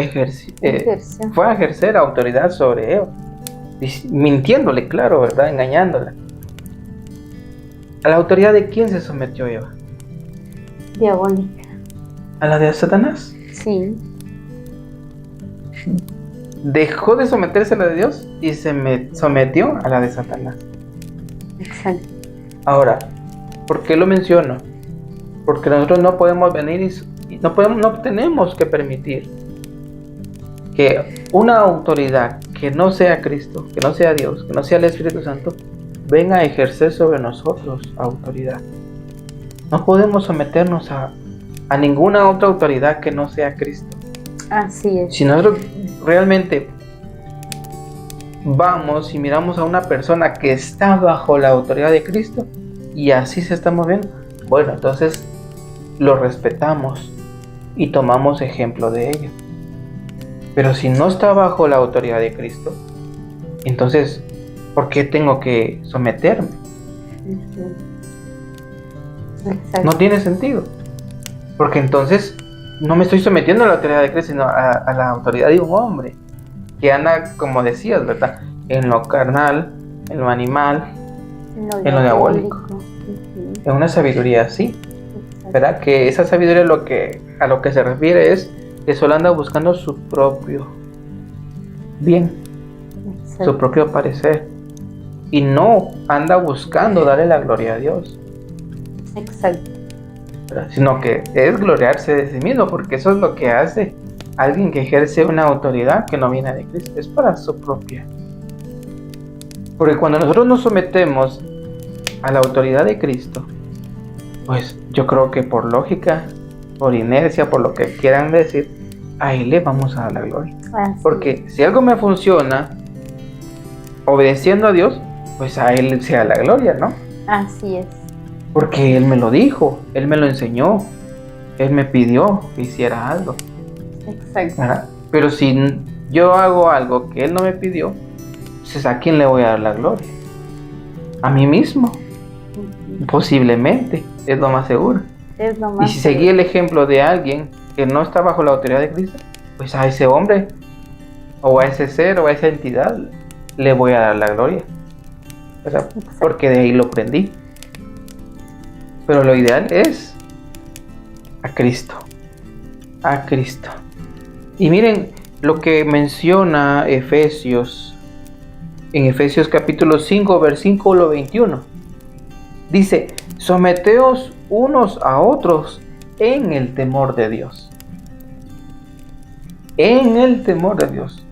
fue a ejercer autoridad sobre Eva, mintiéndole, claro, ¿verdad? Engañándola. ¿A la autoridad de quién se sometió Eva? Diabólica. ¿A la de Satanás? Sí. Dejó de someterse a la de Dios y se sometió a la de Satanás. Exacto. Ahora, ¿por qué lo menciono? Porque nosotros no podemos venir y no tenemos que permitir que una autoridad que no sea Cristo, que no sea Dios, que no sea el Espíritu Santo, venga a ejercer sobre nosotros autoridad. No podemos someternos a ninguna otra autoridad que no sea Cristo. Así es. Si nosotros realmente vamos y miramos a una persona que está bajo la autoridad de Cristo y así se está moviendo, bueno, entonces lo respetamos y tomamos ejemplo de ello. Pero si no está bajo la autoridad de Cristo, entonces, ¿por qué tengo que someterme? Exacto. No tiene sentido. Porque entonces no me estoy sometiendo a la autoridad de Cristo, sino a la autoridad de un hombre que anda, como decías, ¿verdad? En lo carnal, en lo animal, en lo diabólico. En una sabiduría así. ¿Verdad? Que esa sabiduría a lo que se refiere es que solo anda buscando su propio bien, su propio parecer, y no anda buscando darle la gloria a Dios. Exacto. ¿Verdad? Sino que es gloriarse de sí mismo, porque eso es lo que hace alguien que ejerce una autoridad que no viene de Cristo, es para su propia. Porque cuando nosotros nos sometemos a la autoridad de Cristo, pues yo creo que por lógica, por inercia, por lo que quieran decir, a Él le vamos a dar la gloria. Porque si algo me funciona obedeciendo a Dios, pues a Él sea la gloria, ¿no? Así es. Porque Él me lo dijo, Él me lo enseñó, Él me pidió que hiciera algo. Exacto. ¿Verdad? Pero si yo hago algo que Él no me pidió, entonces ¿a quién le voy a dar la gloria? A mí mismo. Posiblemente, es lo más seguro. Es lo más y si seguí el ejemplo de alguien que no está bajo la autoridad de Cristo, pues a ese hombre, o a ese ser, o a esa entidad, le voy a dar la gloria. O sea, porque de ahí lo aprendí. Pero lo ideal es a Cristo. A Cristo. Y miren lo que menciona Efesios, en Efesios capítulo 5, versículo 21. Dice, someteos unos a otros en el temor de Dios. En el temor de Dios.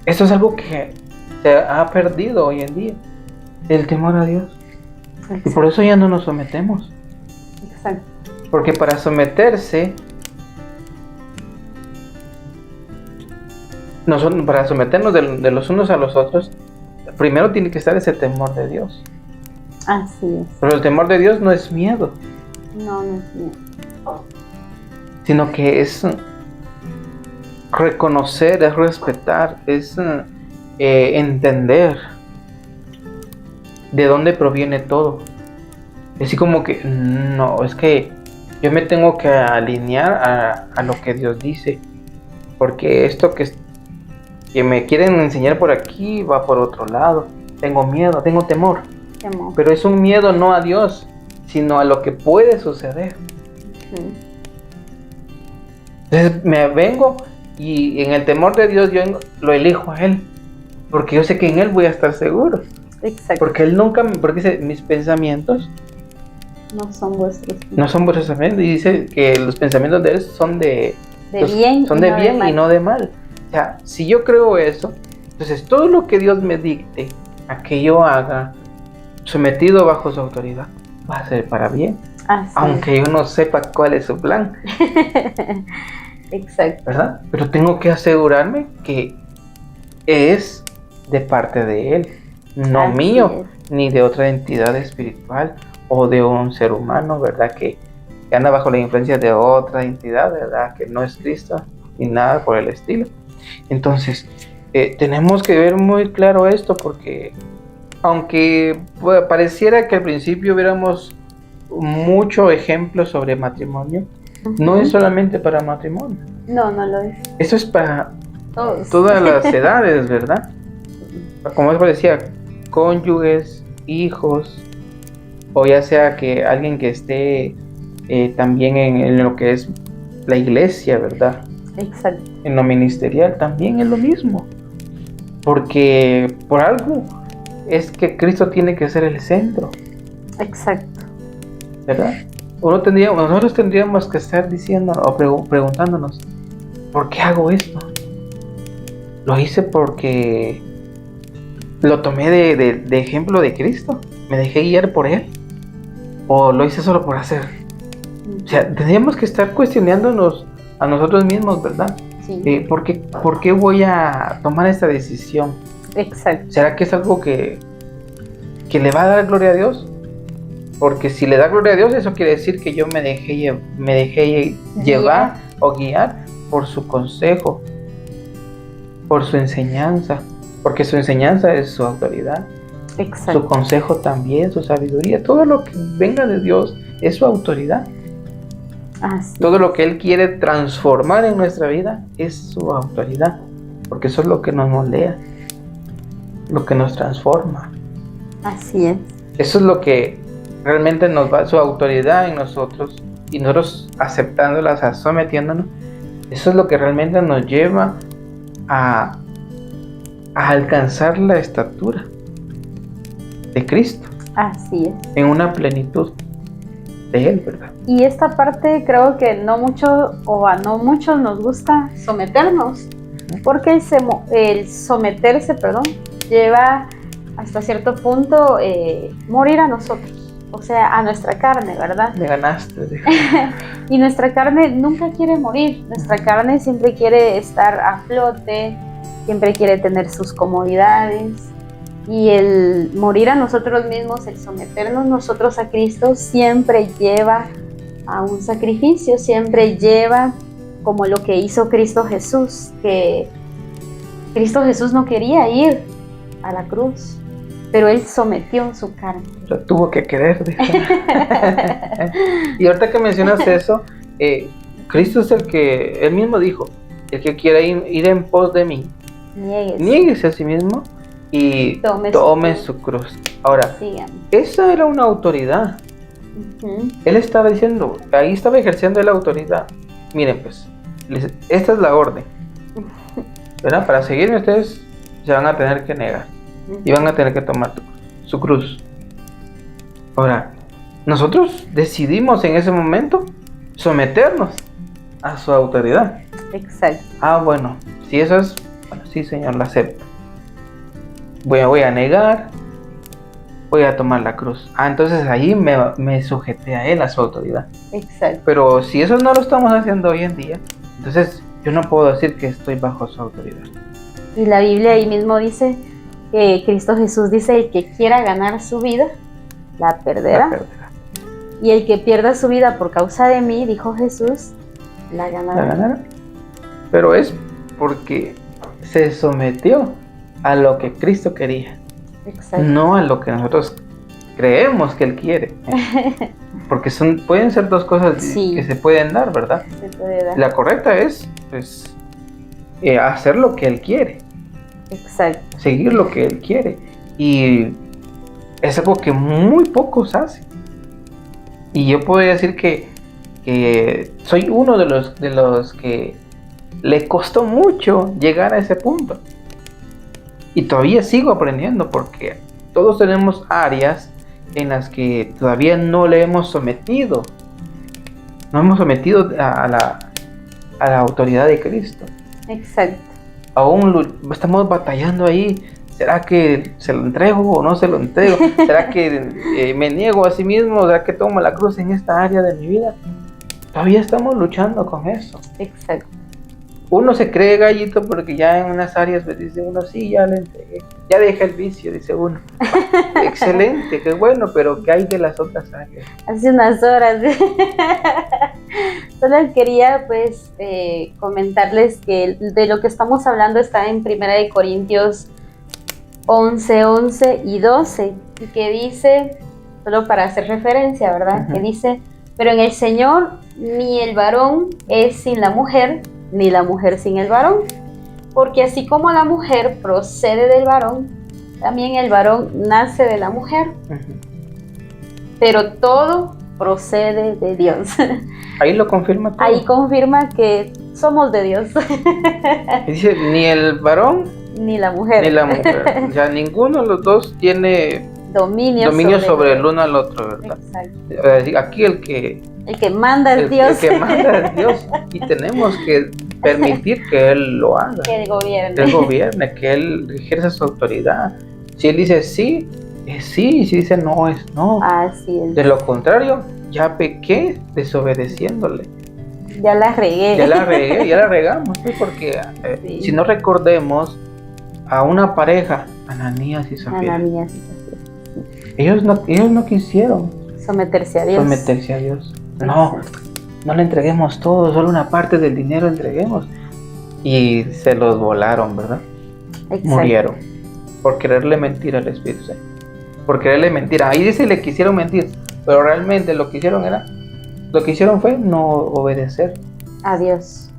Esto es algo que se ha perdido hoy en día. El temor a Dios. Exacto. Y por eso ya no nos sometemos. Exacto. Porque para someterse, para someternos de los unos a los otros, primero tiene que estar ese temor de Dios. Así es. Pero el temor de Dios no es miedo. No es miedo. Sino que es reconocer, es respetar, es entender de dónde proviene todo. Así como que, no, es que yo me tengo que alinear a lo que Dios dice. Porque esto que me quieren enseñar por aquí va por otro lado. Tengo miedo, tengo temor. Pero es un miedo no a Dios, sino a lo que puede suceder. Entonces me vengo y en el temor de Dios yo lo elijo a Él. Porque yo sé que en Él voy a estar seguro. Exacto. Porque Él nunca, porque dice, mis pensamientos no son vuestros. No son vuestros pensamientos. Y dice que los pensamientos de Él son de bien, son de bien y no de mal. O sea, si yo creo eso, entonces todo lo que Dios me dicte a que yo haga, sometido bajo su autoridad, va a ser para bien. Aunque yo no sepa cuál es su plan. Exacto. ¿Verdad? Pero tengo que asegurarme que es de parte de Él, no Así mío, es. Ni de otra entidad espiritual o de un ser humano, ¿verdad? Que anda bajo la influencia de otra entidad, ¿verdad? Que no es Cristo ni nada por el estilo. Entonces, tenemos que ver muy claro esto, porque aunque pareciera que al principio viéramos mucho ejemplo sobre matrimonio, no es solamente para matrimonio. No lo es. Eso es para todos, todas las edades, ¿verdad? Como les decía, cónyuges, hijos, o ya sea que alguien que esté también en lo que es la iglesia, ¿verdad? Exacto. En lo ministerial también es lo mismo, porque por algo es que Cristo tiene que ser el centro. Exacto. ¿Verdad? Nosotros tendríamos que estar diciendo o preguntándonos, ¿por qué hago esto? ¿Lo hice porque lo tomé de ejemplo de Cristo? ¿Me dejé guiar por Él? ¿O lo hice solo por hacer? O sea, tendríamos que estar cuestionándonos a nosotros mismos, ¿verdad? Sí. ¿Por qué voy a tomar esta decisión? Exacto. ¿Será que es algo que le va a dar gloria a Dios? Porque si le da gloria a Dios, eso quiere decir que yo me dejé llevar o guiar por su consejo, por su enseñanza, porque su enseñanza es su autoridad. Exacto. Su consejo también, su sabiduría, todo lo que venga de Dios es su autoridad. Todo lo que Él quiere transformar en nuestra vida es su autoridad, porque eso es lo que nos moldea, lo que nos transforma. Así es. Eso es lo que realmente nos va, su autoridad en nosotros, y nosotros aceptándola, sometiéndonos. Eso es lo que realmente nos lleva a alcanzar la estatura de Cristo. Así es. En una plenitud de Él, ¿verdad? Y esta parte creo que no muchos nos gusta someternos, porque el someterse, lleva hasta cierto punto morir a nosotros, o sea, a nuestra carne, ¿verdad? Me ganaste. Y nuestra carne nunca quiere morir, nuestra carne siempre quiere estar a flote, siempre quiere tener sus comodidades, Y el morir a nosotros mismos, el someternos nosotros a Cristo, siempre lleva a un sacrificio, siempre lleva como lo que hizo Cristo Jesús, que Cristo Jesús no quería ir a la cruz, pero Él sometió su carne. Lo tuvo que querer. Y ahorita que mencionas eso, Cristo es el que, Él mismo dijo, el que quiera ir en pos de mí, niéguese a sí mismo y tome su cruz. Ahora, esa era una autoridad. Él estaba diciendo, ahí estaba ejerciendo la autoridad. Miren pues, esta es la orden, ¿verdad? Para seguirme ustedes se van a tener que negar y van a tener que tomar su cruz. Ahora, nosotros decidimos en ese momento someternos a su autoridad. Exacto. Bueno, si eso es, bueno, sí, Señor, lo acepto. Voy a negar, voy a tomar la cruz. Entonces ahí me sujeté a Él, a su autoridad. Exacto. Pero si eso no lo estamos haciendo hoy en día, entonces yo no puedo decir que estoy bajo su autoridad. Y la Biblia ahí mismo dice que Cristo Jesús dice, el que quiera ganar su vida, la perderá. Y el que pierda su vida por causa de mí, dijo Jesús, la ganará. Pero es porque se sometió a lo que Cristo quería. Exacto. No a lo que nosotros creemos que Él quiere. Porque pueden ser dos cosas que se pueden dar, ¿verdad? Se puede dar. La correcta es pues, hacer lo que Él quiere. Exacto. Seguir lo que Él quiere. Y es algo que muy pocos hacen. Y yo puedo decir que soy uno de los que le costó mucho llegar a ese punto. Y todavía sigo aprendiendo porque todos tenemos áreas en las que todavía no le hemos sometido. No hemos sometido a la autoridad de Cristo. Exacto. Aún estamos batallando ahí. ¿Será que se lo entrego o no se lo entrego? ¿Será que me niego a sí mismo? ¿Será que tomo la cruz en esta área de mi vida? Todavía estamos luchando con eso. Exacto. Uno se cree gallito porque ya en unas áreas me dice uno, sí, ya le entregué, ya dejé el vicio, dice uno. Excelente, qué bueno, pero ¿qué hay de las otras áreas? Hace unas horas. Solo quería pues comentarles que de lo que estamos hablando está en 1 Corintios 11 y 12, y que dice, solo para hacer referencia, ¿verdad? Uh-huh. Que dice, pero en el Señor ni el varón es sin la mujer, ni la mujer sin el varón, porque así como la mujer procede del varón, también el varón nace de la mujer. Uh-huh. Pero todo procede de Dios. Ahí lo confirma todo. Ahí confirma que somos de Dios. Y dice, ni el varón ni la mujer. Ni la mujer. O sea, ninguno de los dos tiene dominio sobre el uno al otro, ¿verdad? Exacto. Aquí el que manda es Dios. El que manda es Dios. Y tenemos que permitir que Él lo haga. Que Él gobierne. Que Él gobierne, que Él ejerza su autoridad. Si Él dice sí, es sí. Y si dice no, es no. Así es. De lo contrario, ya pequé desobedeciéndole. Ya la regué. Ya la regamos, ¿sí? Porque sí. Si no recordemos a una pareja, Ananías y Zafira. Ellos no quisieron someterse a Dios. No le entreguemos todo, solo una parte del dinero entreguemos. Y se los volaron, ¿verdad? Exacto. Murieron por quererle mentir al Espíritu Santo. Por quererle mentir. Ahí dice le quisieron mentir, pero realmente lo que hicieron fue no obedecer a Dios.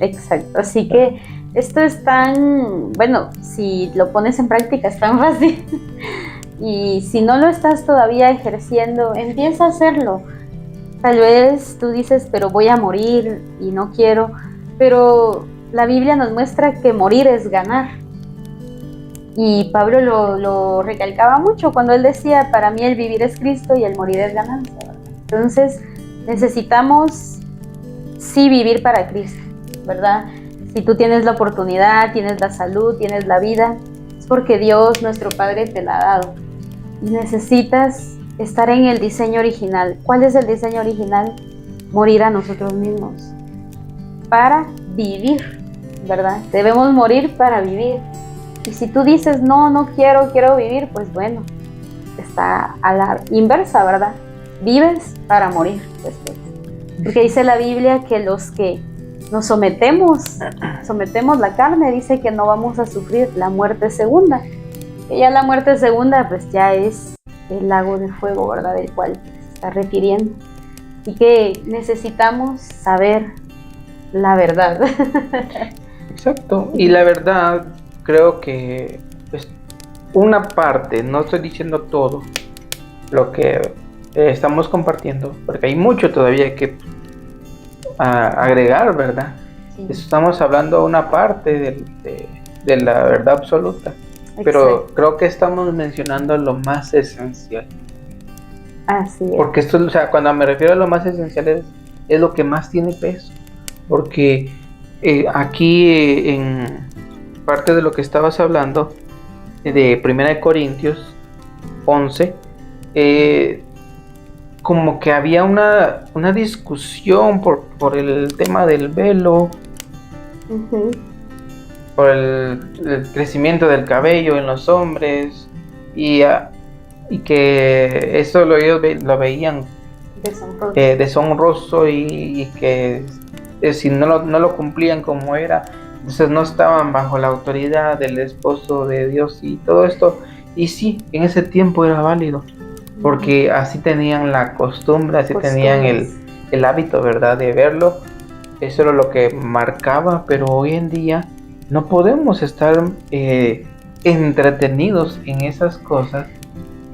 Exacto. Así que esto es tan, bueno, si lo pones en práctica es tan fácil. Y si no lo estás todavía ejerciendo, empieza a hacerlo. Tal vez tú dices, pero voy a morir y no quiero. Pero la Biblia nos muestra que morir es ganar. Y Pablo lo recalcaba mucho cuando él decía, para mí el vivir es Cristo y el morir es ganancia. Entonces necesitamos sí vivir para Cristo, ¿verdad? Si tú tienes la oportunidad, tienes la salud, tienes la vida, es porque Dios, nuestro Padre, te la ha dado. Y necesitas estar en el diseño original. ¿Cuál es el diseño original? Morir a nosotros mismos. Para vivir, ¿verdad? Debemos morir para vivir. Y si tú dices, no quiero vivir, pues bueno, está a la inversa, ¿verdad? Vives para morir después. Porque dice la Biblia que los que nos sometemos la carne, dice que no vamos a sufrir la muerte segunda. Que ya la muerte segunda, pues ya es el lago de fuego, ¿verdad? Del cual se está refiriendo. Y que necesitamos saber la verdad. Exacto. Y la verdad, creo que pues, una parte, no estoy diciendo todo lo que estamos compartiendo, porque hay mucho todavía que agregar, ¿verdad? Sí. Estamos hablando de una parte de la verdad absoluta. Exacto. Pero creo que estamos mencionando lo más esencial. Así es. Porque esto, o sea, cuando me refiero a lo más esencial es lo que más tiene peso. Porque aquí en parte de lo que estabas hablando de 1 Corintios 11, como que había una discusión por el tema del velo, uh-huh, por el crecimiento del cabello en los hombres, y que eso ellos lo veían deshonroso, y que si no lo cumplían como era, entonces no estaban bajo la autoridad del esposo de Dios y todo esto. Y sí, en ese tiempo era válido, porque así tenían la costumbre, así tenían el hábito, ¿verdad?, de verlo. Eso era lo que marcaba, pero hoy en día no podemos estar entretenidos en esas cosas,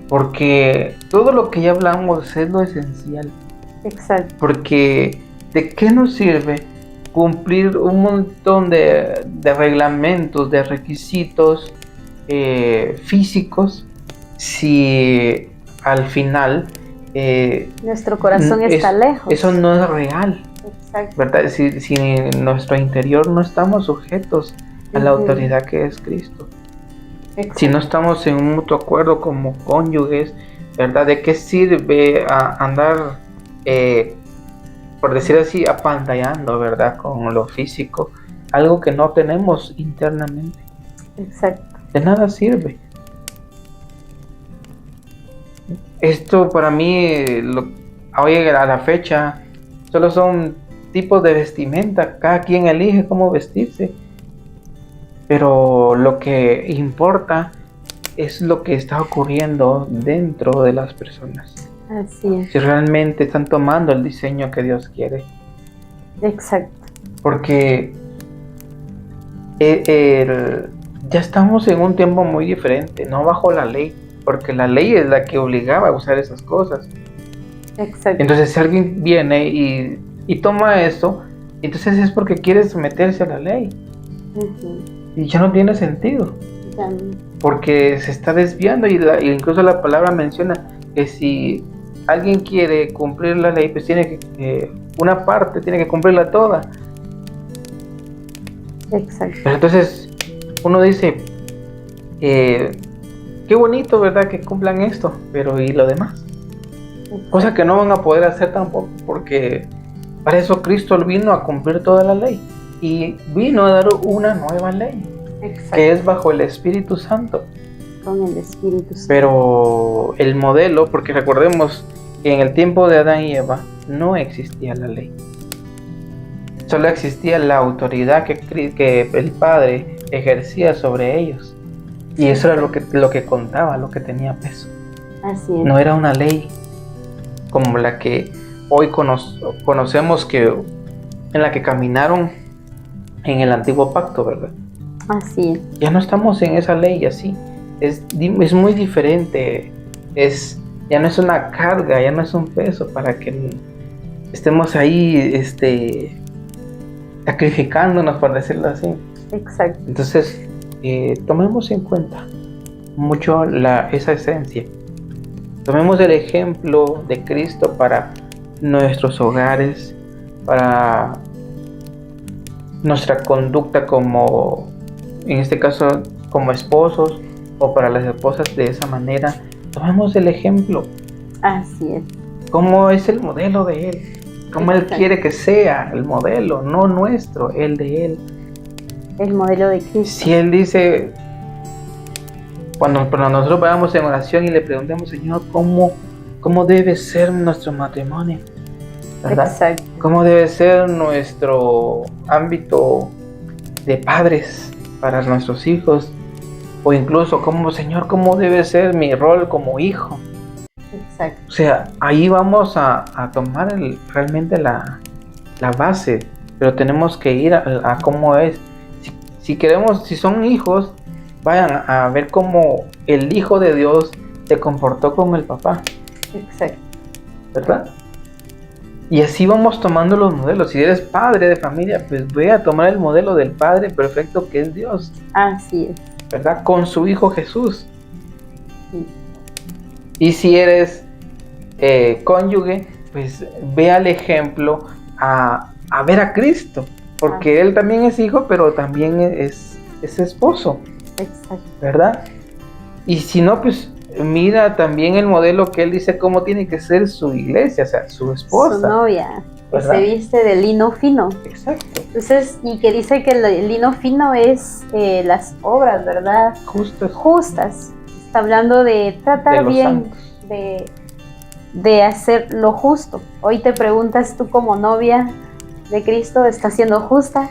porque todo lo que ya hablamos es lo esencial. Exacto. Porque ¿de qué nos sirve cumplir un montón de reglamentos, de requisitos físicos, si al final nuestro corazón está lejos? Eso no es real. Exacto. ¿Verdad? Si en nuestro interior no estamos sujetos a la autoridad que es Cristo. Exacto. Si no estamos en un mutuo acuerdo como cónyuges, ¿verdad? ¿De qué sirve andar, por decir así, apantallando, ¿verdad?, con lo físico, algo que no tenemos internamente? Exacto. De nada sirve. Esto para mí, hoy a la fecha, solo son tipos de vestimenta, cada quien elige cómo vestirse, pero lo que importa es lo que está ocurriendo dentro de las personas. Así es. Si realmente están tomando el diseño que Dios quiere. Exacto. Porque ya estamos en un tiempo muy diferente, no bajo la ley, porque la ley es la que obligaba a usar esas cosas. Exacto. Entonces, si alguien viene y toma esto, entonces es porque quiere someterse a la ley. Uh-huh. Y ya no tiene sentido. Ya. Porque se está desviando, y incluso la palabra menciona que si alguien quiere cumplir la ley, pues tiene que una parte tiene que cumplirla toda. Exacto. Pero entonces uno dice, qué bonito, ¿verdad?, que cumplan esto, pero ¿y lo demás? Exacto. Cosa que no van a poder hacer tampoco, porque para eso Cristo vino a cumplir toda la ley, y vino a dar una nueva ley. Exacto. Que es bajo el Espíritu Santo. Con el Espíritu Santo. Pero el modelo, porque recordemos que en el tiempo de Adán y Eva no existía la ley. Solo existía la autoridad que el Padre ejercía sobre ellos. Y eso era lo que contaba, lo que tenía peso. Así es. No era una ley como la que hoy conocemos, en la que caminaron en el antiguo pacto, ¿verdad? Así es. Ya no estamos en esa ley así. Es muy diferente. Ya no es una carga, ya no es un peso para que estemos ahí sacrificándonos, por decirlo así. Exacto. Entonces, tomemos en cuenta mucho esa esencia. Tomemos el ejemplo de Cristo para nuestros hogares, para nuestra conducta como, en este caso, como esposos, o para las esposas de esa manera. Tomemos el ejemplo. Así es. ¿Cómo es el modelo de Él? ¿Cómo Él quiere que sea el modelo? No nuestro, el de Él. El modelo de Cristo. Si Él dice, Cuando nosotros vayamos en oración y le preguntemos, Señor, ¿cómo debe ser nuestro matrimonio? ¿Verdad? Exacto. ¿Cómo debe ser nuestro ámbito de padres para nuestros hijos? O incluso, Señor, ¿cómo debe ser mi rol como hijo? Exacto. O sea, ahí vamos a tomar realmente la base, pero tenemos que ir a cómo es. Si son hijos, vayan a ver cómo el Hijo de Dios se comportó con el papá. Exacto. ¿Verdad? Y así vamos tomando los modelos. Si eres padre de familia, pues ve a tomar el modelo del Padre perfecto que es Dios. Así es. ¿Verdad? Con su Hijo Jesús. Sí. Y si eres cónyuge, pues ve al ejemplo a ver a Cristo. Porque Él también es hijo, pero también es esposo. Exacto. ¿Verdad? Y si no, pues mira también el modelo que Él dice cómo tiene que ser su iglesia, o sea, su esposa. Su novia, que ¿verdad? se viste de lino fino. Exacto. Entonces, y que dice que el lino fino es las obras, ¿verdad? Justas. Está hablando de tratar bien, de hacer lo justo. Hoy te preguntas tú como novia de Cristo, ¿estás siendo justa?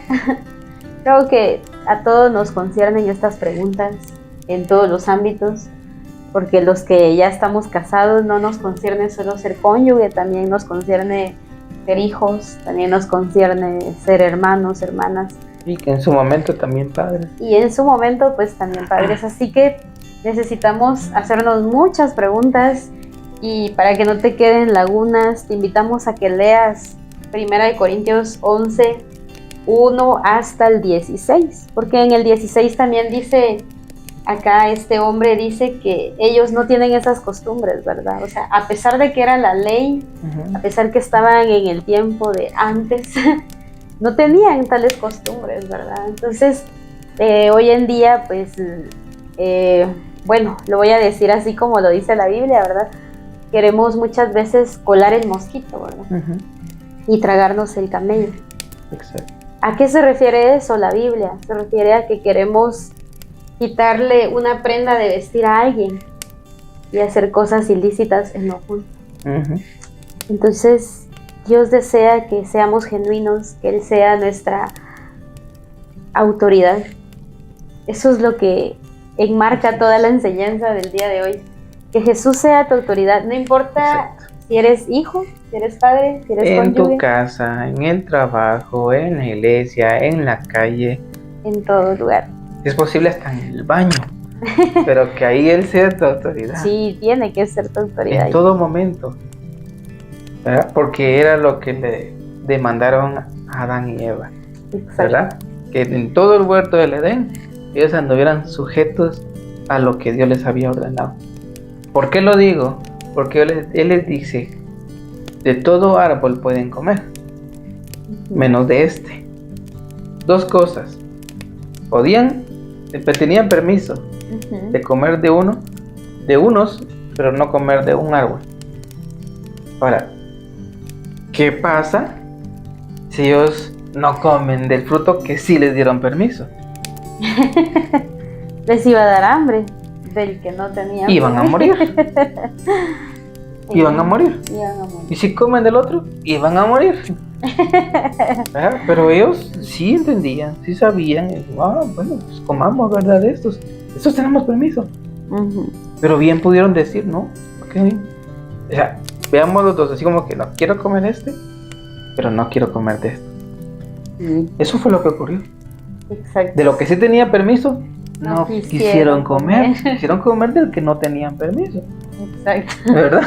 Creo que a todos nos conciernen estas preguntas en todos los ámbitos, porque los que ya estamos casados no nos concierne solo ser cónyuge, también nos concierne ser hijos, también nos concierne ser hermanos, hermanas. Y que en su momento también padres. Y en su momento pues también padres, así que necesitamos hacernos muchas preguntas, y para que no te queden lagunas, te invitamos a que leas 1 Corintios 11, 1 hasta el 16, porque en el 16 también dice, acá este hombre dice que ellos no tienen esas costumbres, ¿verdad? O sea, a pesar de que era la ley, a pesar que estaban en el tiempo de antes, no tenían tales costumbres, ¿verdad? Entonces, hoy en día, pues, bueno, lo voy a decir así como lo dice la Biblia, ¿verdad? Queremos muchas veces colar el mosquito, ¿verdad? Y tragarnos el camello. Exacto. ¿A qué se refiere eso la Biblia? Se refiere a que queremos quitarle una prenda de vestir a alguien y hacer cosas ilícitas en lo oculto. Entonces, Dios desea que seamos genuinos, que Él sea nuestra autoridad. Eso es lo que enmarca toda la enseñanza del día de hoy. Que Jesús sea tu autoridad, no importa. Exacto. Si eres hijo, si eres padre, si eres cónyuge. En tu casa, en el trabajo, en la iglesia, en la calle. En todo lugar. Es posible hasta en el baño, pero que ahí Él sea tu autoridad. Sí, tiene que ser tu autoridad. En todo momento, ¿verdad? Porque era lo que le demandaron a Adán y Eva. Exacto. ¿Verdad? Que en todo el huerto del Edén, ellos anduvieran sujetos a lo que Dios les había ordenado. ¿Por qué lo digo? Porque Él les dice, de todo árbol pueden comer, menos de este. Dos cosas. Tenían permiso de comer de unos, pero no comer de un árbol. Ahora, ¿qué pasa si ellos no comen del fruto que sí les dieron permiso? Les iba a dar hambre del que no tenían. Iban a morir. Iban a morir. Y si comen del otro, iban a morir. Pero ellos sí entendían, sí sabían. Bueno, pues comamos, ¿verdad? De estos tenemos permiso. Pero bien pudieron decir, no, okay. O sea, veamos los dos, así como que no quiero comer pero no quiero comer de esto. Eso fue lo que ocurrió. Exacto. De lo que sí tenía permiso, no quisieron comer. Quisieron comer del que no tenían permiso. Exacto. ¿Verdad?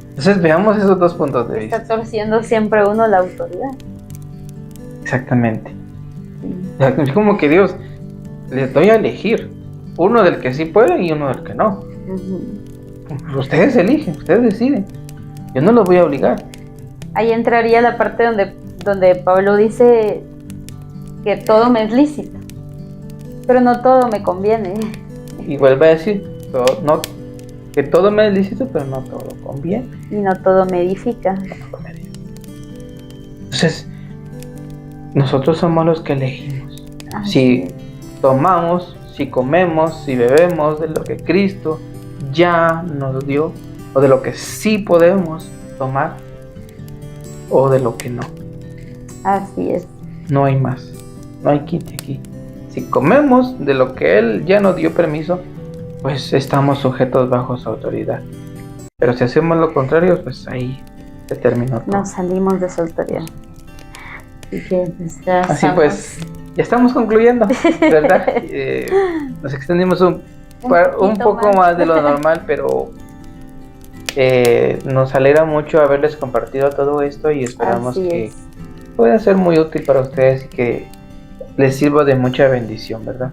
Entonces veamos esos dos puntos de vista. Está torciendo siempre uno la autoridad. Exactamente. Es como que Dios les doy a elegir uno del que sí pueden y uno del que no. Ustedes eligen, ustedes deciden. Yo no los voy a obligar. Ahí entraría la parte donde Pablo dice que todo me es lícito, pero no todo me conviene. Y vuelve a decir que todo me es lícito, pero no todo conviene. Y no todo me edifica. Entonces, nosotros somos los que elegimos. Si tomamos, si comemos, si bebemos de lo que Cristo ya nos dio, o de lo que sí podemos tomar, o de lo que no. Así es. No hay más, no hay quite aquí. Si comemos de lo que Él ya nos dio permiso, pues estamos sujetos bajo su autoridad. Pero si hacemos lo contrario, pues ahí se terminó todo. Nos salimos de su autoridad. Así que ya así pues, ya estamos concluyendo, ¿verdad? Nos extendimos un poco más de lo normal, pero nos alegra mucho haberles compartido todo esto y esperamos que pueda ser muy útil para ustedes y que les sirva de mucha bendición, ¿verdad?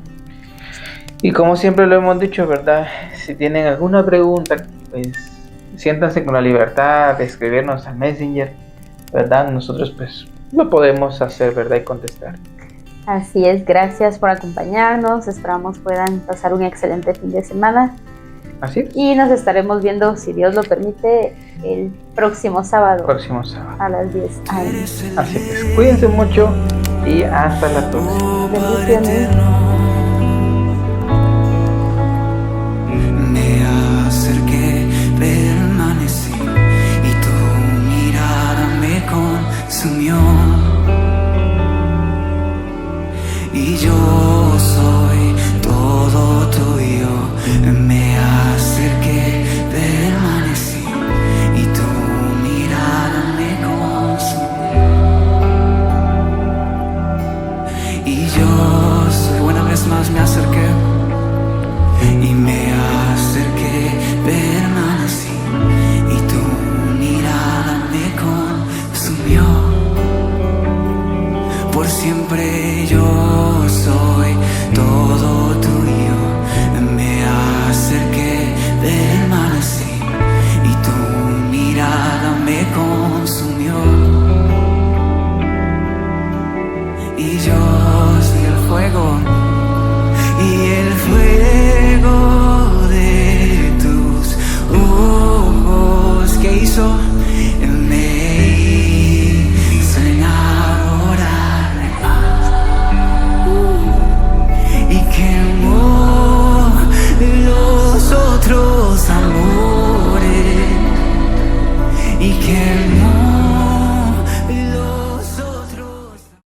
Y como siempre lo hemos dicho, ¿verdad? Si tienen alguna pregunta, pues siéntanse con la libertad de escribirnos al Messenger, ¿verdad? Nosotros pues lo podemos hacer, ¿verdad? Y contestar. Así es, gracias por acompañarnos, esperamos puedan pasar un excelente fin de semana. Así es. Y nos estaremos viendo, si Dios lo permite, el próximo sábado. A las 10 a.m. Así es, cuídense mucho y hasta la próxima. Bendiciones. Me acerqué, permanecí y tu mirada me consumió. Y yo soy todo tuyo. Me acerqué, permanecí y tu mirada me consumió. Y yo soy, una vez más me acerqué y me acerqué, permanecí y tu mirada me consumió. Por siempre yo soy todo tuyo. Me acerqué, permanecí y tu mirada me consumió.